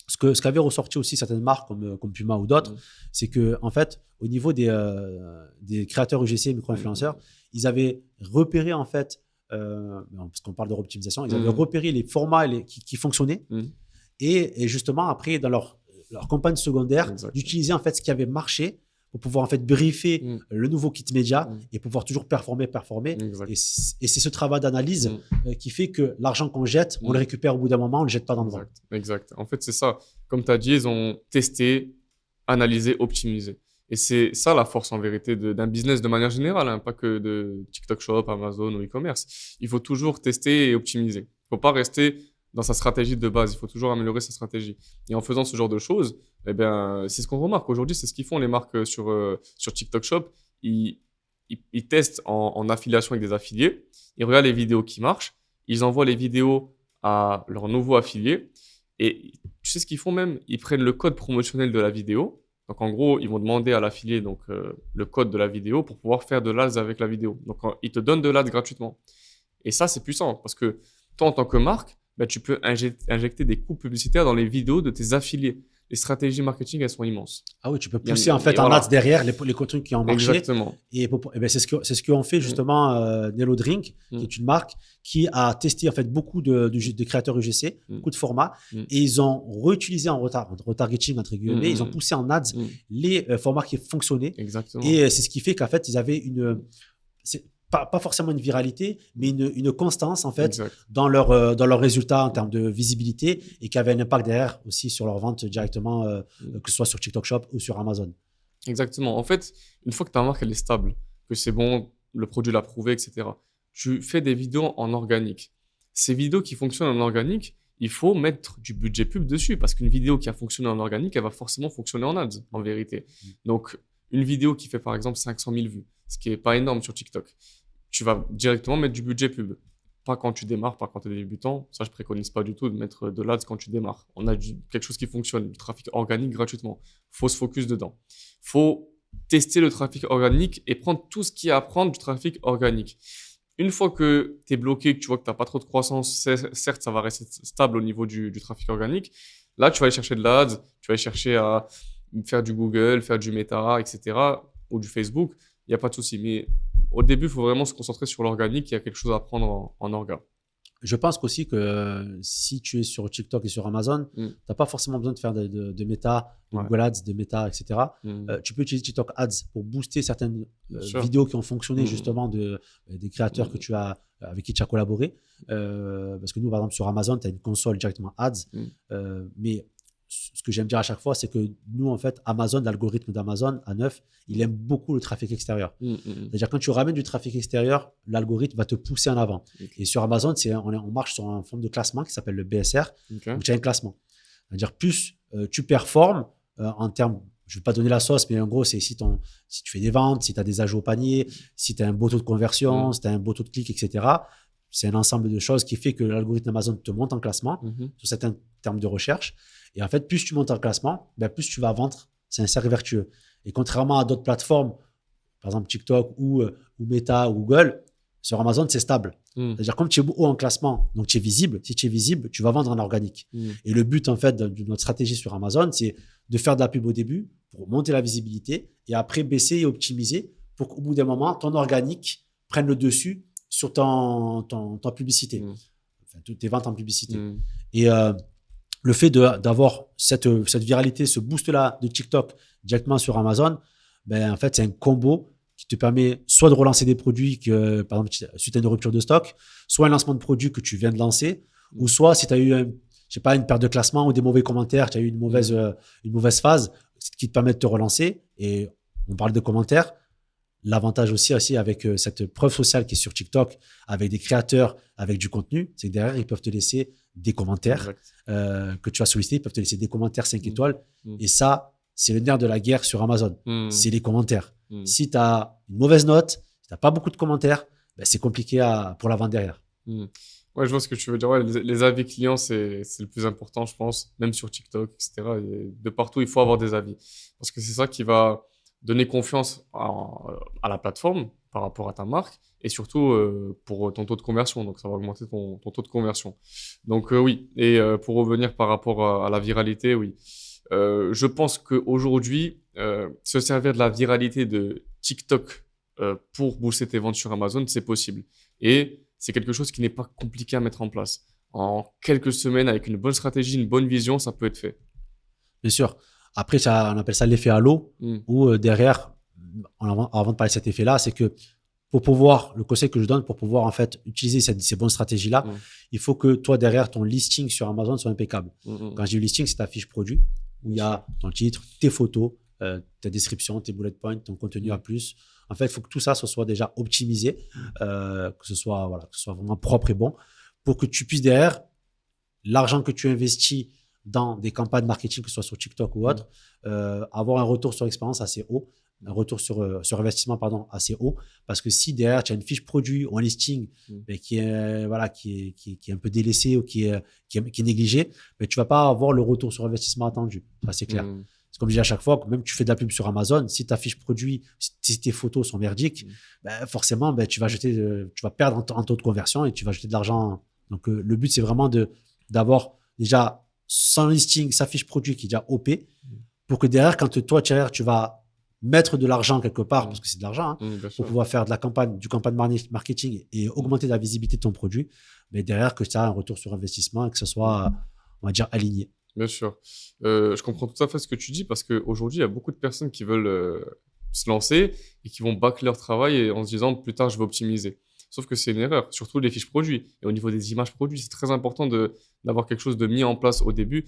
ce qu'avaient ressorti aussi certaines marques comme Puma ou d'autres, c'est que en fait, au niveau des créateurs UGC, micro-influenceurs, ils avaient repéré en fait, parce qu'on parle de optimisation, ils avaient repéré les formats qui fonctionnaient et justement après dans leur campagne secondaire, d'utiliser en fait ce qui avait marché pour pouvoir en fait briefer le nouveau kit média et pouvoir toujours performer. Et c'est ce travail d'analyse qui fait que l'argent qu'on jette, on le récupère au bout d'un moment, on ne le jette pas dans le vent. Exact. En fait, c'est ça. Comme tu as dit, ils ont testé, analysé, optimisé. Et c'est ça la force en vérité d'un business de manière générale, hein, pas que de TikTok Shop, Amazon ou e-commerce. Il faut toujours tester et optimiser. Il ne faut pas rester dans sa stratégie de base. Il faut toujours améliorer sa stratégie. Et en faisant ce genre de choses, c'est ce qu'on remarque. Aujourd'hui, c'est ce qu'ils font les marques sur TikTok Shop. Ils testent en affiliation avec des affiliés. Ils regardent les vidéos qui marchent. Ils envoient les vidéos à leurs nouveaux affiliés. Et tu sais ce qu'ils font même? Ils prennent le code promotionnel de la vidéo. Donc, en gros, ils vont demander à l'affilié le code de la vidéo pour pouvoir faire de l'ADS avec la vidéo. Donc, ils te donnent de l'ADS gratuitement. Et ça, c'est puissant parce que toi, en tant que marque, tu peux injecter des coûts publicitaires dans les vidéos de tes affiliés. Les stratégies marketing, elles sont immenses. Ah oui, tu peux pousser en fait en ads derrière les contenus qui ont marché. Exactement. Et c'est ce qu'ont fait justement Nelo Drink, qui est une marque qui a testé en fait beaucoup de créateurs UGC, beaucoup de formats, et ils ont réutilisé en retargeting entre guillemets, ils ont poussé en ads les formats qui fonctionnaient. Exactement. Et c'est ce qui fait qu'en fait ils avaient pas forcément une viralité, mais une constance en fait dans leurs résultats en termes de visibilité et qui avait un impact derrière aussi sur leur vente directement, que ce soit sur TikTok Shop ou sur Amazon. Exactement. En fait, une fois que ta marque elle est stable, que c'est bon, le produit l'a prouvé, etc., tu fais des vidéos en organique. Ces vidéos qui fonctionnent en organique, il faut mettre du budget pub dessus parce qu'une vidéo qui a fonctionné en organique, elle va forcément fonctionner en ads, en vérité. Donc, une vidéo qui fait par exemple 500 000 vues, ce qui n'est pas énorme sur TikTok, tu vas directement mettre du budget pub. Pas quand tu démarres, pas quand tu es débutant. Ça, je préconise pas du tout de mettre de l'ads quand tu démarres. On a quelque chose qui fonctionne, du trafic organique gratuitement. Faut se focus dedans. Faut tester le trafic organique et prendre tout ce qu'il y a à prendre du trafic organique. Une fois que tu es bloqué, que tu vois que tu n'as pas trop de croissance, certes, ça va rester stable au niveau du trafic organique. Là, tu vas aller chercher de l'ads, tu vas aller chercher à faire du Google, faire du Meta, etc. ou du Facebook. Il n'y a pas de souci. Mais au début, il faut vraiment se concentrer sur l'organique. Il y a quelque chose à prendre en orga. Je pense qu'aussi que si tu es sur TikTok et sur Amazon, tu n'as pas forcément besoin de faire de Meta, de Google Ads, de Meta, etc. Tu peux utiliser TikTok Ads pour booster certaines vidéos qui ont fonctionné justement des créateurs que tu as, avec qui tu as collaboré. Parce que nous, par exemple, sur Amazon, tu as une console directement Ads. Mais ce que j'aime dire à chaque fois, c'est que nous, en fait, Amazon, l'algorithme d'Amazon à neuf, il aime beaucoup le trafic extérieur. C'est-à-dire, quand tu ramènes du trafic extérieur, l'algorithme va te pousser en avant. Et sur Amazon, on marche sur une forme de classement qui s'appelle le BSR, où tu as un classement. C'est-à-dire, plus tu performes en termes, je ne vais pas donner la sauce, mais en gros, c'est si tu fais des ventes, si tu as des ajouts au panier, si tu as un beau taux de conversion, si tu as un beau taux de clic, etc. C'est un ensemble de choses qui fait que l'algorithme Amazon te monte en classement sur certains termes de recherche. Et en fait, plus tu montes en classement, plus tu vas vendre. C'est un cercle vertueux. Et contrairement à d'autres plateformes, par exemple TikTok ou Meta ou Google, sur Amazon, c'est stable. C'est-à-dire, comme tu es haut en classement, donc tu es visible. Si tu es visible, tu vas vendre en organique. Et le but, en fait, de notre stratégie sur Amazon, c'est de faire de la pub au début pour monter la visibilité et après baisser et optimiser pour qu'au bout d'un moment, ton organique prenne le dessus sur ta publicité, enfin, tes ventes en publicité. Et le fait d'avoir cette viralité, ce boost-là de TikTok directement sur Amazon, en fait, c'est un combo qui te permet soit de relancer des produits par exemple, suite à une rupture de stock, soit un lancement de produit que tu viens de lancer, ou soit si tu as eu une perte de classement ou des mauvais commentaires, tu as eu une mauvaise phase qui te permet de te relancer. Et on parle de commentaires. L'avantage aussi avec cette preuve sociale qui est sur TikTok, avec des créateurs, avec du contenu, c'est que derrière, ils peuvent te laisser des commentaires que tu as sollicités. Ils peuvent te laisser des commentaires 5 étoiles. Et ça, c'est le nerf de la guerre sur Amazon. C'est les commentaires. Si tu as une mauvaise note, si tu n'as pas beaucoup de commentaires, c'est compliqué pour la vente derrière. Ouais, je vois ce que tu veux dire. Ouais, les avis clients, c'est le plus important, je pense, même sur TikTok, etc. Et de partout, il faut avoir des avis. Parce que c'est ça qui va donner confiance à la plateforme par rapport à ta marque et surtout pour ton taux de conversion. Donc, ça va augmenter ton taux de conversion. Donc, oui. Et pour revenir par rapport à la viralité, oui. Je pense qu'aujourd'hui, se servir de la viralité de TikTok pour booster tes ventes sur Amazon, c'est possible. Et c'est quelque chose qui n'est pas compliqué à mettre en place. En quelques semaines, avec une bonne stratégie, une bonne vision, ça peut être fait. Bien sûr. Après, on appelle ça l'effet halo, où derrière, avant de parler de cet effet-là, c'est que le conseil que je donne, pour pouvoir en fait utiliser ces bonnes stratégies-là, il faut que toi, derrière, ton listing sur Amazon soit impeccable. Quand je dis listing, c'est ta fiche produit, où il y a ton titre, tes photos, ta description, tes bullet points, ton contenu à plus. En fait, il faut que tout ça soit déjà optimisé, que ce soit vraiment propre et bon, pour que tu puisses derrière, l'argent que tu investis dans des campagnes marketing, que ce soit sur TikTok ou autre, avoir un retour sur expérience assez haut, un retour sur investissement assez haut, parce que si derrière tu as une fiche produit ou un listing qui est un peu délaissé ou qui est négligé, tu vas pas avoir le retour sur investissement attendu. Ça, c'est clair. C'est comme je dis à chaque fois, que même tu fais de la pub sur Amazon, si ta fiche produit, si tes photos sont merdiques, forcément, tu vas perdre en taux de conversion et tu vas jeter de l'argent. Donc, le but, c'est vraiment d'avoir déjà son listing, sa fiche produit qui est déjà OP, pour que derrière, quand toi, tu vas mettre de l'argent quelque part, parce que c'est de l'argent, pour pouvoir faire du campagne marketing et augmenter la visibilité de ton produit, mais derrière, que tu as un retour sur investissement et que ce soit, on va dire, aligné. Bien sûr. Je comprends tout à fait ce que tu dis parce qu'aujourd'hui, il y a beaucoup de personnes qui veulent se lancer et qui vont bâcler leur travail et en se disant plus tard, je vais optimiser. Sauf que c'est une erreur, surtout les fiches produits. Et au niveau des images produits, c'est très important d'avoir quelque chose de mis en place au début.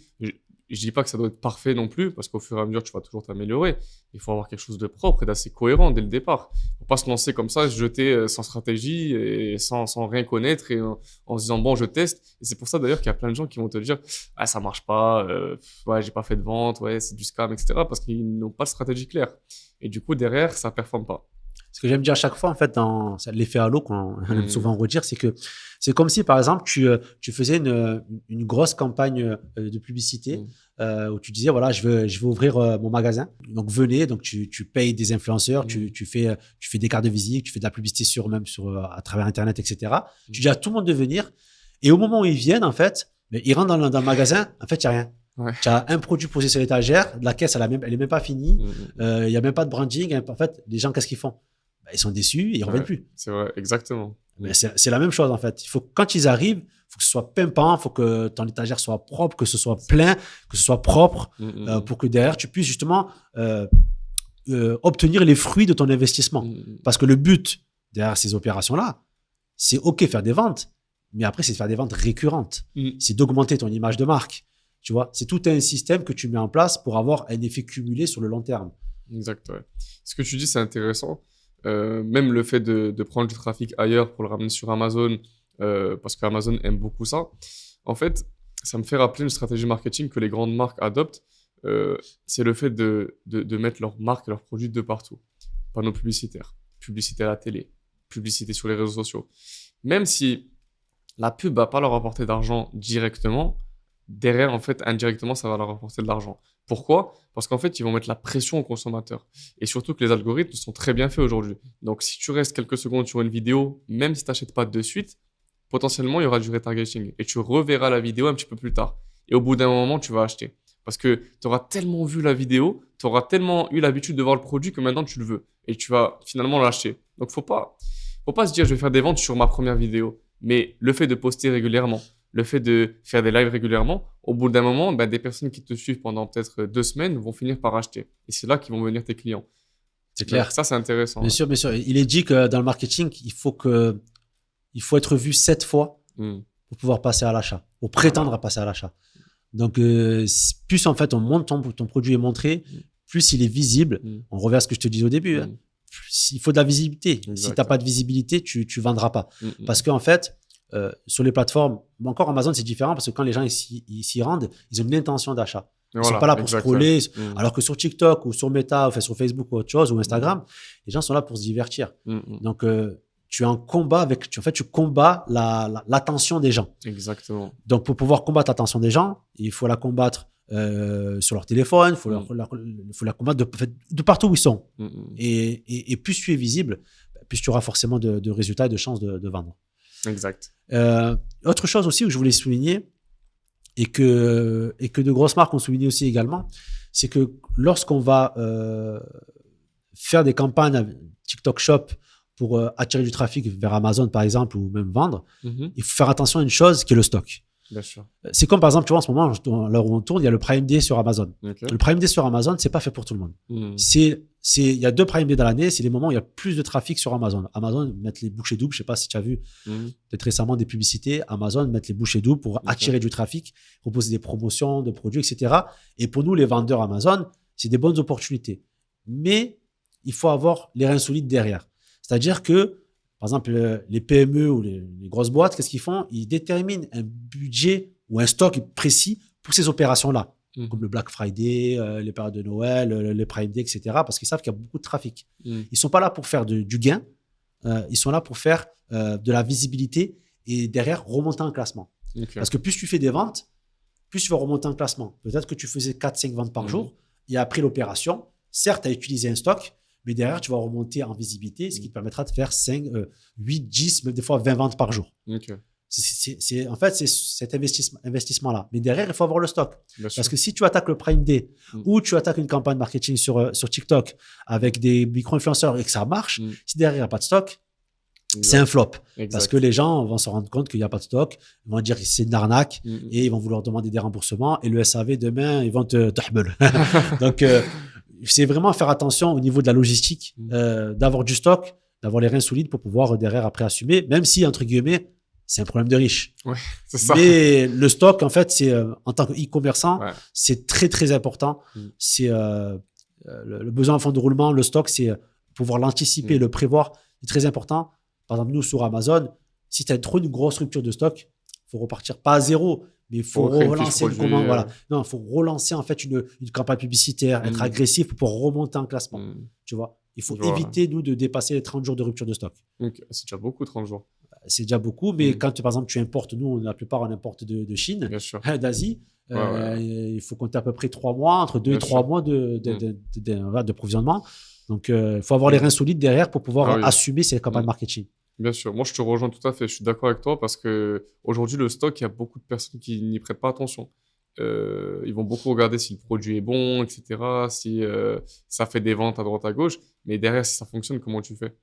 je dis pas que ça doit être parfait non plus, parce qu'au fur et à mesure, tu vas toujours t'améliorer. Il faut avoir quelque chose de propre et d'assez cohérent dès le départ. Faut pas se lancer comme ça, se jeter sans stratégie et sans rien connaître et en se disant, bon, je teste. Et c'est pour ça d'ailleurs qu'il y a plein de gens qui vont te dire, ah, ça marche pas, ouais, j'ai pas fait de vente, ouais, c'est du scam, etc. parce qu'ils n'ont pas de stratégie claire. Et du coup, derrière, ça performe pas. Ce que j'aime dire à chaque fois, en fait, dans l'effet halo qu'on aime souvent redire, c'est que c'est comme si, par exemple, tu faisais une grosse campagne de publicité où tu disais, voilà, je veux ouvrir mon magasin. Donc, venez, donc tu payes des influenceurs, tu fais des cartes de visite, tu fais de la publicité à travers Internet, etc. Tu dis à tout le monde de venir. Et au moment où ils viennent, en fait, ils rentrent dans le magasin, en fait, il n'y a rien. Ouais. Tu as un produit posé sur l'étagère, la caisse, elle est même pas finie, il y a même pas de branding. En fait, les gens, qu'est-ce qu'ils font? Ils sont déçus et ils reviennent plus. C'est vrai, exactement. Mais c'est la même chose, en fait. Il faut, quand ils arrivent, il faut que ce soit pimpant, il faut que ton étagère soit propre, que ce soit plein, que ce soit propre, pour que derrière, tu puisses justement obtenir les fruits de ton investissement. Parce que le but derrière ces opérations-là, c'est OK, faire des ventes, mais après, c'est de faire des ventes récurrentes. C'est d'augmenter ton image de marque. Tu vois, c'est tout un système que tu mets en place pour avoir un effet cumulé sur le long terme. Exact, ouais. Ce que tu dis, c'est intéressant. Même le fait de prendre du trafic ailleurs pour le ramener sur Amazon, parce qu'Amazon aime beaucoup ça. En fait, ça me fait rappeler une stratégie marketing que les grandes marques adoptent. C'est le fait de mettre leurs marques et leurs produits de partout. Panneaux publicitaires, publicité à la télé, publicité sur les réseaux sociaux. Même si la pub va pas leur apporter d'argent directement, derrière, en fait, indirectement, ça va leur apporter de l'argent. Pourquoi? Parce qu'en fait, ils vont mettre la pression aux consommateurs. Et surtout que les algorithmes sont très bien faits aujourd'hui. Donc, si tu restes quelques secondes sur une vidéo, même si tu n'achètes pas de suite, potentiellement, il y aura du retargeting. Et tu reverras la vidéo un petit peu plus tard. Et au bout d'un moment, tu vas acheter. Parce que tu auras tellement vu la vidéo, tu auras tellement eu l'habitude de voir le produit que maintenant, tu le veux. Et tu vas finalement l'acheter. Donc, faut pas se dire, je vais faire des ventes sur ma première vidéo. Mais le fait de poster régulièrement, le fait de faire des lives régulièrement, au bout d'un moment, des personnes qui te suivent pendant peut-être 2 semaines vont finir par acheter. Et c'est là qu'ils vont devenir tes clients. C'est clair. Donc, ça, c'est intéressant. Bien sûr, bien sûr. Il est dit que dans le marketing, il faut être vu 7 fois pour pouvoir passer à l'achat, pour prétendre à passer à l'achat. Donc, plus en fait on monte ton produit est montré, plus il est visible. On revient à ce que je te disais au début. Il faut de la visibilité. Exactement. Si tu n'as pas de visibilité, tu vendras pas. Parce qu'en fait, sur les plateformes, encore Amazon, c'est différent parce que quand les gens ils s'y rendent, ils ont une intention d'achat. Ils sont pas là pour scroller. Alors que sur TikTok ou sur Meta, enfin sur Facebook ou autre chose, ou Instagram, les gens sont là pour se divertir. Donc, tu es en combat tu combats l'attention des gens. Exactement. Donc, pour pouvoir combattre l'attention des gens, il faut la combattre sur leur téléphone, il faut la combattre de partout où ils sont. Et plus tu es visible, plus tu auras forcément de résultats et de chances de vendre. Exact. Autre chose aussi que je voulais souligner et que de grosses marques ont souligné aussi également, c'est que lorsqu'on va faire des campagnes TikTok Shop pour attirer du trafic vers Amazon par exemple ou même vendre, il faut faire attention à une chose qui est le stock. Bien sûr. C'est comme par exemple, tu vois, en ce moment, à l'heure où on tourne, il y a le Prime Day sur Amazon. Okay. Le Prime Day sur Amazon, c'est pas fait pour tout le monde. Il y a 2 Prime Day dans l'année, c'est les moments où il y a plus de trafic sur Amazon. Amazon met les bouchées doubles, je sais pas si tu as vu peut-être récemment des publicités. Amazon met les bouchées doubles pour attirer du trafic, proposer des promotions de produits, etc. Et pour nous, les vendeurs Amazon, c'est des bonnes opportunités. Mais il faut avoir les reins solides derrière. C'est-à-dire que, par exemple, les PME ou les grosses boîtes, qu'est-ce qu'ils font? Ils déterminent un budget ou un stock précis pour ces opérations-là, comme le Black Friday, les périodes de Noël, les Prime Day, etc. Parce qu'ils savent qu'il y a beaucoup de trafic. Ils ne sont pas là pour faire du gain, ils sont là pour faire de la visibilité et derrière remonter en classement. Parce que plus tu fais des ventes, plus tu vas remonter en classement. Peut-être que tu faisais 4-5 ventes par jour et après l'opération, certes, tu as utilisé un stock, mais derrière, tu vas remonter en visibilité, ce qui te permettra de faire 5, 8, 10, même des fois 20 ventes par jour. En fait, c'est cet investissement-là. Mais derrière, il faut avoir le stock. Parce que si tu attaques le Prime Day ou tu attaques une campagne marketing sur TikTok avec des micro-influenceurs et que ça marche, si derrière, il n'y a pas de stock, c'est un flop. Parce que les gens vont se rendre compte qu'il n'y a pas de stock, ils vont dire que c'est une arnaque et ils vont vouloir demander des remboursements. Et le SAV, demain, ils vont te tahbel. Donc, c'est vraiment faire attention au niveau de la logistique, d'avoir du stock, d'avoir les reins solides pour pouvoir derrière après assumer, même si, entre guillemets, c'est un problème de riche. Ouais, c'est ça. Mais le stock, en fait, c'est en tant que-e-commerçant, Ouais. c'est très très important. C'est le besoin en fonds de roulement, le stock, c'est pouvoir l'anticiper, le prévoir, c'est très important. Par exemple, nous sur Amazon, si tu as trop une grosse rupture de stock, il faut repartir pas à zéro, mais il faut relancer une commande. Voilà. Non, il faut relancer en fait une campagne publicitaire, être agressif pour pouvoir remonter en classement. Tu vois, il faut éviter nous de dépasser les 30 jours de rupture de stock. Donc, c'est déjà beaucoup 30 jours. C'est déjà beaucoup, mais quand par exemple tu importes, nous la plupart on importe de Chine, d'Asie, il faut compter à peu près 3 mois, entre 2 et 3 mois de provisionnement. Donc il faut avoir les reins solides derrière pour pouvoir assumer ces campagnes marketing. Bien sûr, moi je te rejoins tout à fait, je suis d'accord avec toi parce que aujourd'hui le stock, il y a beaucoup de personnes qui n'y prêtent pas attention. Ils vont beaucoup regarder si le produit est bon, etc., si ça fait des ventes à droite à gauche, mais derrière si ça fonctionne, comment tu fais?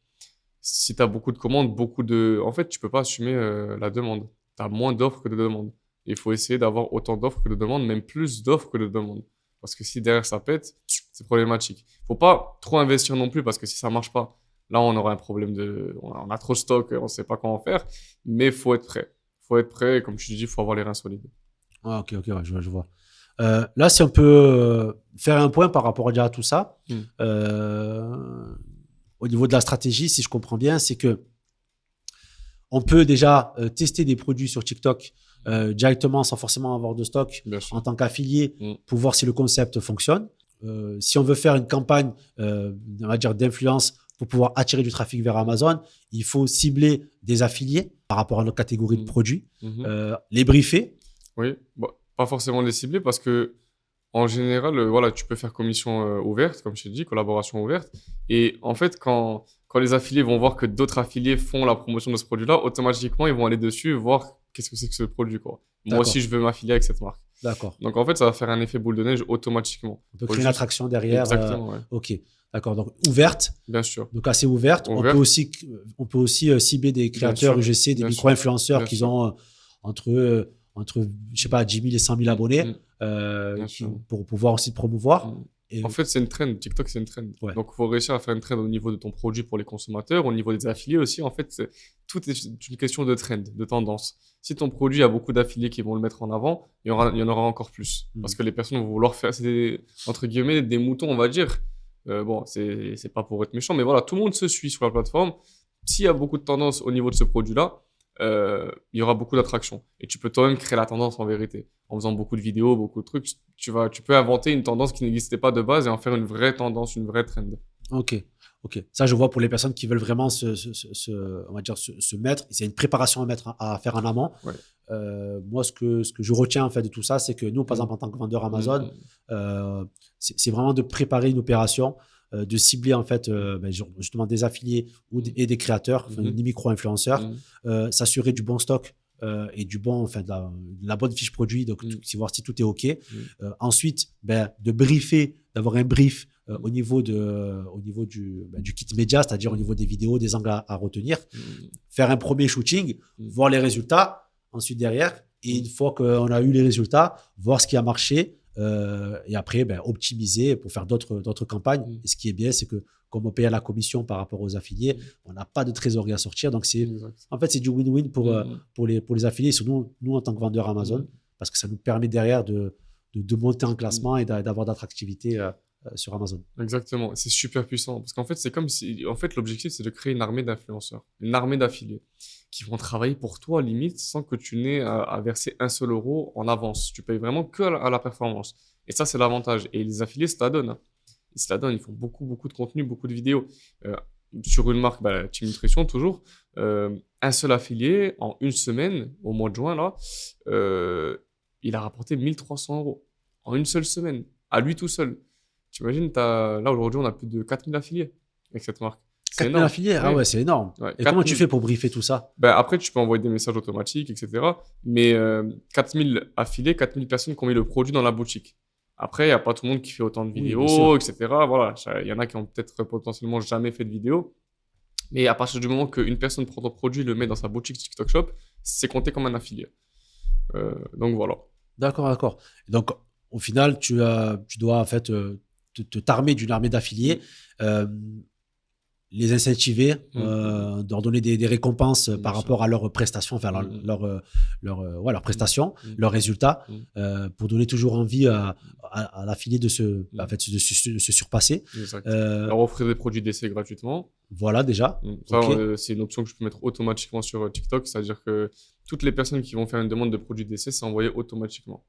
Si tu as beaucoup de commandes, en fait, tu peux pas assumer la demande. Tu as moins d'offres que de demandes. Il faut essayer d'avoir autant d'offres que de demandes, même plus d'offres que de demandes. Parce que si derrière ça pète, c'est problématique. Faut pas trop investir non plus parce que si ça marche pas, là on aura un problème on a trop de stock, on sait pas comment faire. Mais faut être prêt. Faut être prêt et comme tu dis, faut avoir les reins solides. Ah, ok, ouais, je vois. Là, si on peut faire un point par rapport à tout ça, au niveau de la stratégie, si je comprends bien, c'est que on peut déjà tester des produits sur TikTok directement sans forcément avoir de stock en tant qu'affilié pour voir si le concept fonctionne. Si on veut faire une campagne, on va dire d'influence pour pouvoir attirer du trafic vers Amazon, il faut cibler des affiliés par rapport à notre catégorie de produits, les briefer. Oui, bon, pas forcément les cibler parce que en général, voilà, tu peux faire commission ouverte, comme je t'ai dit, collaboration ouverte. Et en fait, quand les affiliés vont voir que d'autres affiliés font la promotion de ce produit-là, automatiquement, ils vont aller dessus voir qu'est-ce que c'est que ce produit, quoi. Moi aussi, je veux m'affilier avec cette marque. D'accord. Donc, en fait, ça va faire un effet boule de neige automatiquement. On peut créer une attraction derrière. Exactement, ouais. Ok. D'accord. Donc, ouverte. Bien sûr. Donc, assez ouverte. On peut aussi cibler des créateurs UGC, des micro-influenceurs qui ont entre, je sais pas, 10 000 et 100 000 abonnés pour pouvoir aussi te promouvoir. En fait, c'est une trend. TikTok, c'est une trend. Ouais. Donc, il faut réussir à faire une trend au niveau de ton produit pour les consommateurs, au niveau des affiliés aussi. En fait, tout est une question de trend, de tendance. Si ton produit a beaucoup d'affiliés qui vont le mettre en avant, il y en aura encore plus. Parce que les personnes vont vouloir faire, entre guillemets, des moutons, on va dire. Bon, c'est pas pour être méchant, mais voilà, tout le monde se suit sur la plateforme. S'il y a beaucoup de tendance au niveau de ce produit-là, il y aura beaucoup d'attractions. Et tu peux toi-même créer la tendance en vérité. En faisant beaucoup de vidéos, beaucoup de trucs, tu peux inventer une tendance qui n'existait pas de base et en faire une vraie tendance, une vraie trend. Ok. Ça, je vois pour les personnes qui veulent vraiment on va dire se mettre. C'est une préparation à faire en amont. Ouais. Moi, ce que je retiens en fait de tout ça, c'est que nous, par exemple, en tant que vendeur Amazon, c'est vraiment de préparer une opération, de cibler en fait justement des affiliés et des créateurs, des micro-influenceurs, s'assurer du bon stock. Et du bon, enfin, de la bonne fiche produit, donc voir si tout est OK. Ensuite, de briefer, d'avoir un brief au niveau du kit média, c'est-à-dire au niveau des vidéos, des angles à retenir, faire un premier shooting, voir les résultats, ensuite derrière, et une fois qu'on a eu les résultats, voir ce qui a marché, et après optimiser pour faire d'autres campagnes. Et ce qui est bien, c'est que comme on paye à la commission par rapport aux affiliés, on n'a pas de trésorerie à sortir. Donc, en fait, c'est du win-win pour les affiliés, surtout nous en tant que vendeurs Amazon, parce que ça nous permet derrière de monter en classement et d'avoir d'attractivité sur Amazon. Exactement. C'est super puissant. Parce qu'en fait, c'est comme si, en fait, l'objectif, c'est de créer une armée d'influenceurs, une armée d'affiliés qui vont travailler pour toi, limite, sans que tu n'aies à verser un seul euro en avance. Tu payes vraiment que à la performance. Et ça, c'est l'avantage. Et les affiliés, ça donne. Ils se la donnent, ils font beaucoup de contenu, beaucoup de vidéos. Sur une marque, Team Nutrition, toujours, un seul affilié, en une semaine, au mois de juin, là, il a rapporté 1 300 € en une seule semaine, à lui tout seul. Tu imagines, là, aujourd'hui, on a plus de 4 000 affiliés avec cette marque. 4 000 affiliés, ah ouais, c'est énorme. Ouais, et comment tu fais pour briefer tout ça? Après, tu peux envoyer des messages automatiques, etc. Mais 4 000 affiliés, 4 000 personnes qui ont mis le produit dans la boutique. Après, il n'y a pas tout le monde qui fait autant de vidéos, etc. Voilà, il y en a qui ont peut-être potentiellement jamais fait de vidéo. Mais à partir du moment qu'une personne prend ton produit et le met dans sa boutique TikTok Shop, c'est compté comme un affilié. Donc voilà. D'accord. Donc au final, tu dois en fait t'armer d'une armée d'affiliés. les incentiver, leur donner des récompenses par rapport à leurs prestations, enfin leurs prestations, leurs résultats, pour donner toujours envie à l'affilié de se surpasser. Leur offrir des produits d'essai gratuitement. Voilà déjà. Ça, c'est une option que je peux mettre automatiquement sur TikTok, c'est-à-dire que toutes les personnes qui vont faire une demande de produits d'essai, c'est envoyé automatiquement.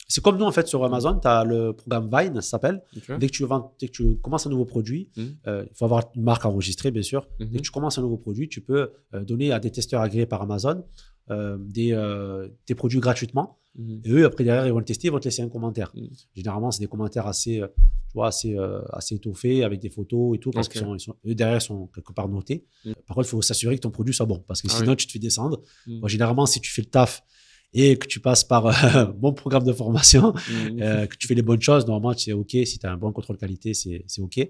C'est comme nous, en fait, sur Amazon, tu as le programme Vine, ça s'appelle. Okay. Dès que tu commences un nouveau produit, il faut avoir une marque enregistrée, bien sûr. Dès que tu commences un nouveau produit, tu peux donner à des testeurs agréés par Amazon tes produits gratuitement. Et eux, après, derrière, ils vont le tester, ils vont te laisser un commentaire. Généralement, c'est des commentaires assez étoffés, avec des photos et tout, parce eux, derrière, ils sont quelque part notés. Par contre, il faut s'assurer que ton produit soit bon, parce que sinon, tu te fais descendre. Bon, généralement, si tu fais le taf et que tu passes par un bon programme de formation, que tu fais les bonnes choses, normalement, c'est OK. Si tu as un bon contrôle qualité, c'est OK.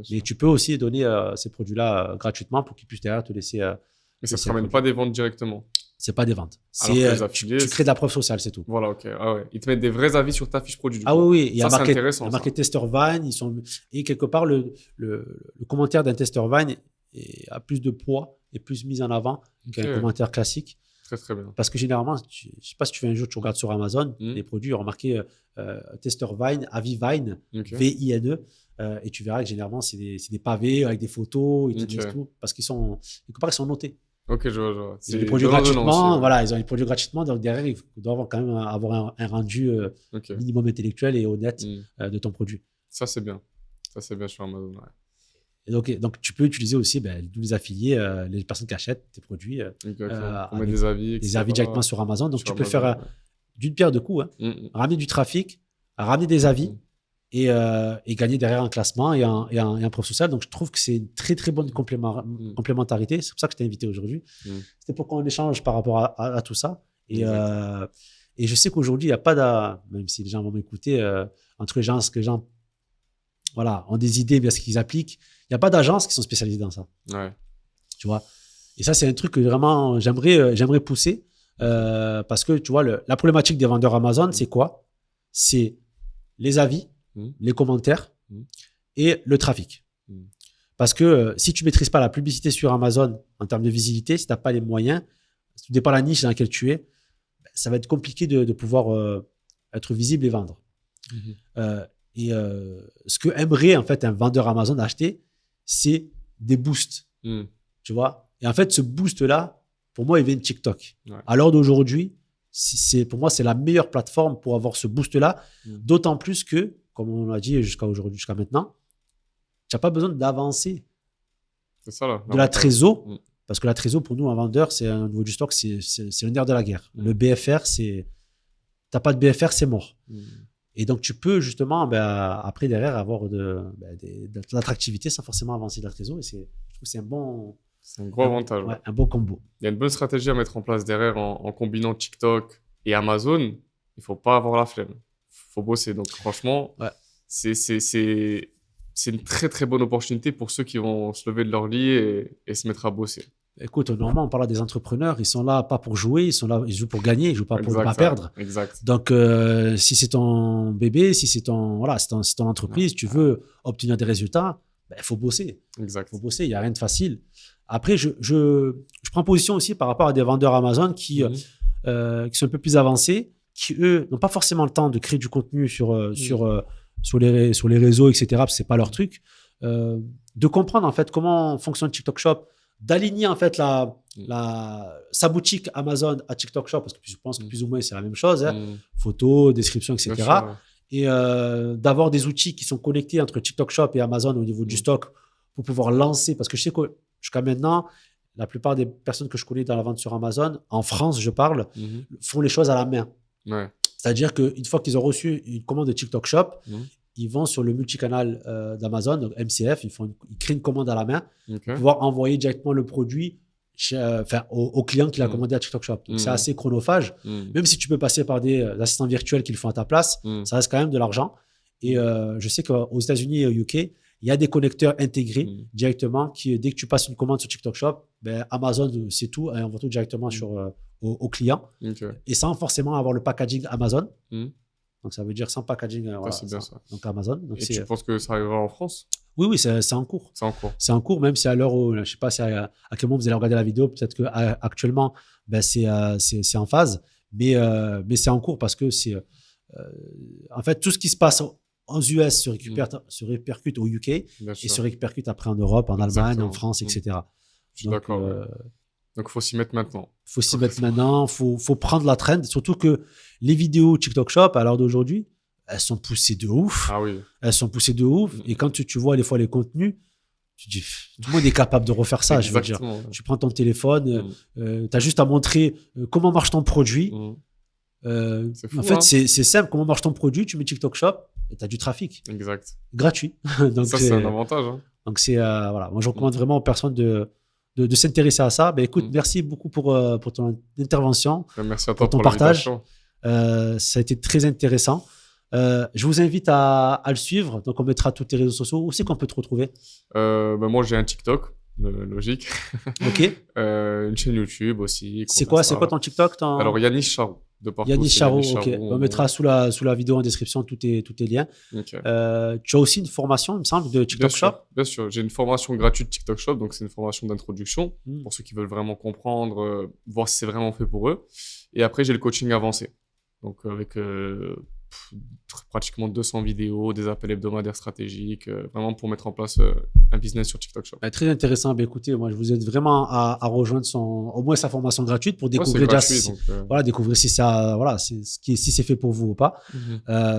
Mais tu peux aussi donner ces produits-là gratuitement pour qu'ils puissent derrière te laisser. Mais ça ne te ramène pas des ventes directement. C'est pas des ventes. Tu crées de la preuve sociale, c'est tout. Voilà, OK. Ah ouais. Ils te mettent des vraies avis sur ta fiche produit. Oui. Ça, c'est intéressant. Il y a marqué Tester Vine. Et quelque part, le commentaire d'un Tester Vine a plus de poids et plus mis en avant qu'un commentaire classique. Très, très bien. Parce que généralement, je ne sais pas si tu fais un jour, tu regardes sur Amazon, les produits, ont marqué Tester Vine, avis Vine, V-I-N-E. Et tu verras que généralement, c'est des pavés avec des photos, ils te disent tout, parce qu'ils sont notés. Ok, je vois. Ils ont des produits gratuitement, voilà, ils ont des produits gratuitement, donc derrière, ils doivent quand même avoir un rendu minimum intellectuel et honnête de ton produit. Ça, c'est bien. Ça, c'est bien sur Amazon, ouais. Et donc, tu peux utiliser aussi tous les affiliés, les personnes qui achètent tes produits, mettre des avis directement sur Amazon. Donc, tu peux faire d'une pierre deux coups, ramener du trafic, ramener des avis et gagner derrière un classement et un preuve sociale. Donc, je trouve que c'est une très, très bonne complémentarité. C'est pour ça que je t'ai invité aujourd'hui. C'était pour qu'on échange par rapport à tout ça. Et je sais qu'aujourd'hui, il n'y a pas même si les gens vont m'écouter, entre les gens, ce que les gens ont des idées, bien ce qu'ils appliquent, il n'y a pas d'agences qui sont spécialisées dans ça. Ouais. Tu vois. Et ça, c'est un truc que vraiment j'aimerais pousser parce que tu vois, la problématique des vendeurs Amazon, c'est quoi? C'est les avis, les commentaires et le trafic. Parce que si tu ne maîtrises pas la publicité sur Amazon en termes de visibilité, si tu n'as pas les moyens, si tu n'es pas la niche dans laquelle tu es, ça va être compliqué de pouvoir être visible et vendre. Ce que aimerait en fait un vendeur Amazon acheter, c'est des boosts. Tu vois. Et en fait, ce boost-là, pour moi, il vient de TikTok. Ouais. À l'heure d'aujourd'hui, pour moi, c'est la meilleure plateforme pour avoir ce boost-là. D'autant plus que, comme on l'a dit jusqu'à maintenant, tu n'as pas besoin d'avancer de la trésor. Parce que la trésor, pour nous, un vendeur, c'est au niveau du stock, c'est le nerf de la guerre. Le BFR, tu n'as pas de BFR, c'est mort. Et donc, tu peux justement, après, derrière, avoir de l'attractivité sans forcément avancer de la trésor. Et je trouve que c'est c'est un gros avantage. Ouais, un beau combo. Il y a une bonne stratégie à mettre en place derrière en combinant TikTok et Amazon. Il ne faut pas avoir la flemme. Il faut bosser. Donc, franchement, c'est une très, très bonne opportunité pour ceux qui vont se lever de leur lit et se mettre à bosser. Écoute, normalement, on parle des entrepreneurs. Ils sont là pas pour jouer, ils sont là, ils jouent pour gagner, ils jouent pas pour ne pas perdre. Exact. Donc, si c'est ton bébé, si c'est ton entreprise, tu veux obtenir des résultats, il faut bosser. Exact. Il faut bosser, il n'y a rien de facile. Après, je prends position aussi par rapport à des vendeurs Amazon qui sont un peu plus avancés, qui, eux, n'ont pas forcément le temps de créer du contenu sur les réseaux, etc., parce que ce n'est pas leur truc. De comprendre, en fait, comment fonctionne TikTok Shop, d'aligner, en fait, sa boutique Amazon à TikTok Shop, parce que je pense que plus ou moins, c'est la même chose. Photos, description, etc. Et d'avoir des outils qui sont connectés entre TikTok Shop et Amazon au niveau du stock pour pouvoir lancer. Parce que je sais que jusqu'à maintenant, la plupart des personnes que je connais dans la vente sur Amazon, en France, je parle, font les choses à la main. Ouais. C'est-à-dire qu'une fois qu'ils ont reçu une commande de TikTok Shop, ils vont sur le multicanal d'Amazon, donc MCF, ils créent une commande à la main pour pouvoir envoyer directement le produit au client qui l'a commandé à TikTok Shop. Donc, c'est assez chronophage. Même si tu peux passer par des assistants virtuels qui le font à ta place, ça reste quand même de l'argent. Et je sais qu'aux États-Unis et au UK, il y a des connecteurs intégrés directement qui, dès que tu passes une commande sur TikTok Shop, Amazon, c'est tout, et on va tout directement au client. Et sans forcément avoir le packaging Amazon. Donc, ça veut dire sans packaging. C'est bien ça. Donc, Amazon. Donc, et tu penses que ça arrivera en France? Oui, c'est en cours. C'est en cours. C'est en cours, même si à l'heure où, je sais pas si à quel moment vous allez regarder la vidéo, peut-être que actuellement, ben c'est en phase, mais c'est en cours parce que en fait, tout ce qui se passe aux US se répercute au UK Bien et sûr. se répercute après en Europe, en Allemagne, Exactement. en France, etc. Je suis d'accord. Ouais. Donc, il faut s'y mettre maintenant. Faut s'y mettre maintenant, faut prendre la trend, surtout que les vidéos TikTok Shop, à l'heure d'aujourd'hui, elles sont poussées de ouf. Ah oui. Elles sont poussées de ouf. Et quand tu vois des fois les contenus, tu te dis, tout le monde est capable de refaire ça, je veux dire. Tu prends ton téléphone, tu as juste à montrer comment marche ton produit. C'est fou, en fait, c'est simple. Comment marche ton produit? Tu mets TikTok Shop et tu as du trafic. Exact. Gratuit. Donc, ça, c'est un avantage. Hein. Donc, voilà. Moi, je recommande vraiment aux personnes de s'intéresser à ça. Ben, écoute, merci beaucoup pour ton intervention. Merci à toi pour ton partage. Ça a été très intéressant. Je vous invite à le suivre. Donc, on mettra tous tes réseaux sociaux. Où c'est qu'on peut te retrouver? Moi, j'ai un TikTok, logique. Ok. Une chaîne YouTube aussi. C'est quoi ton TikTok? Alors, Yanis Charou. Yanis Charou, ok. On mettra sous la vidéo en description tous tes liens. Okay. Tu as aussi une formation, il me semble, de TikTok Shop? Bien sûr. J'ai une formation gratuite TikTok Shop. Donc, c'est une formation d'introduction pour ceux qui veulent vraiment comprendre, voir si c'est vraiment fait pour eux. Et après, j'ai le coaching avancé. Donc, avec pratiquement 200 vidéos, des appels hebdomadaires stratégiques, vraiment pour mettre en place un business sur TikTok Shop. Très intéressant. Écoutez, moi, je vous aide vraiment à rejoindre au moins sa formation gratuite pour découvrir découvrir si c'est fait pour vous ou pas.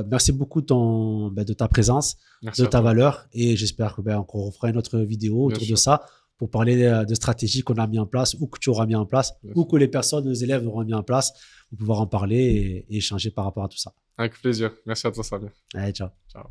Merci beaucoup de ta présence, de ta valeur, et j'espère qu'on refera une autre vidéo autour de ça pour parler de stratégies qu'on a mis en place ou que tu auras mis en place ou que les personnes, les élèves auront mis en place pour pouvoir en parler et échanger par rapport à tout ça. Avec plaisir. Merci à toi, Samir. Allez, ciao. Ciao.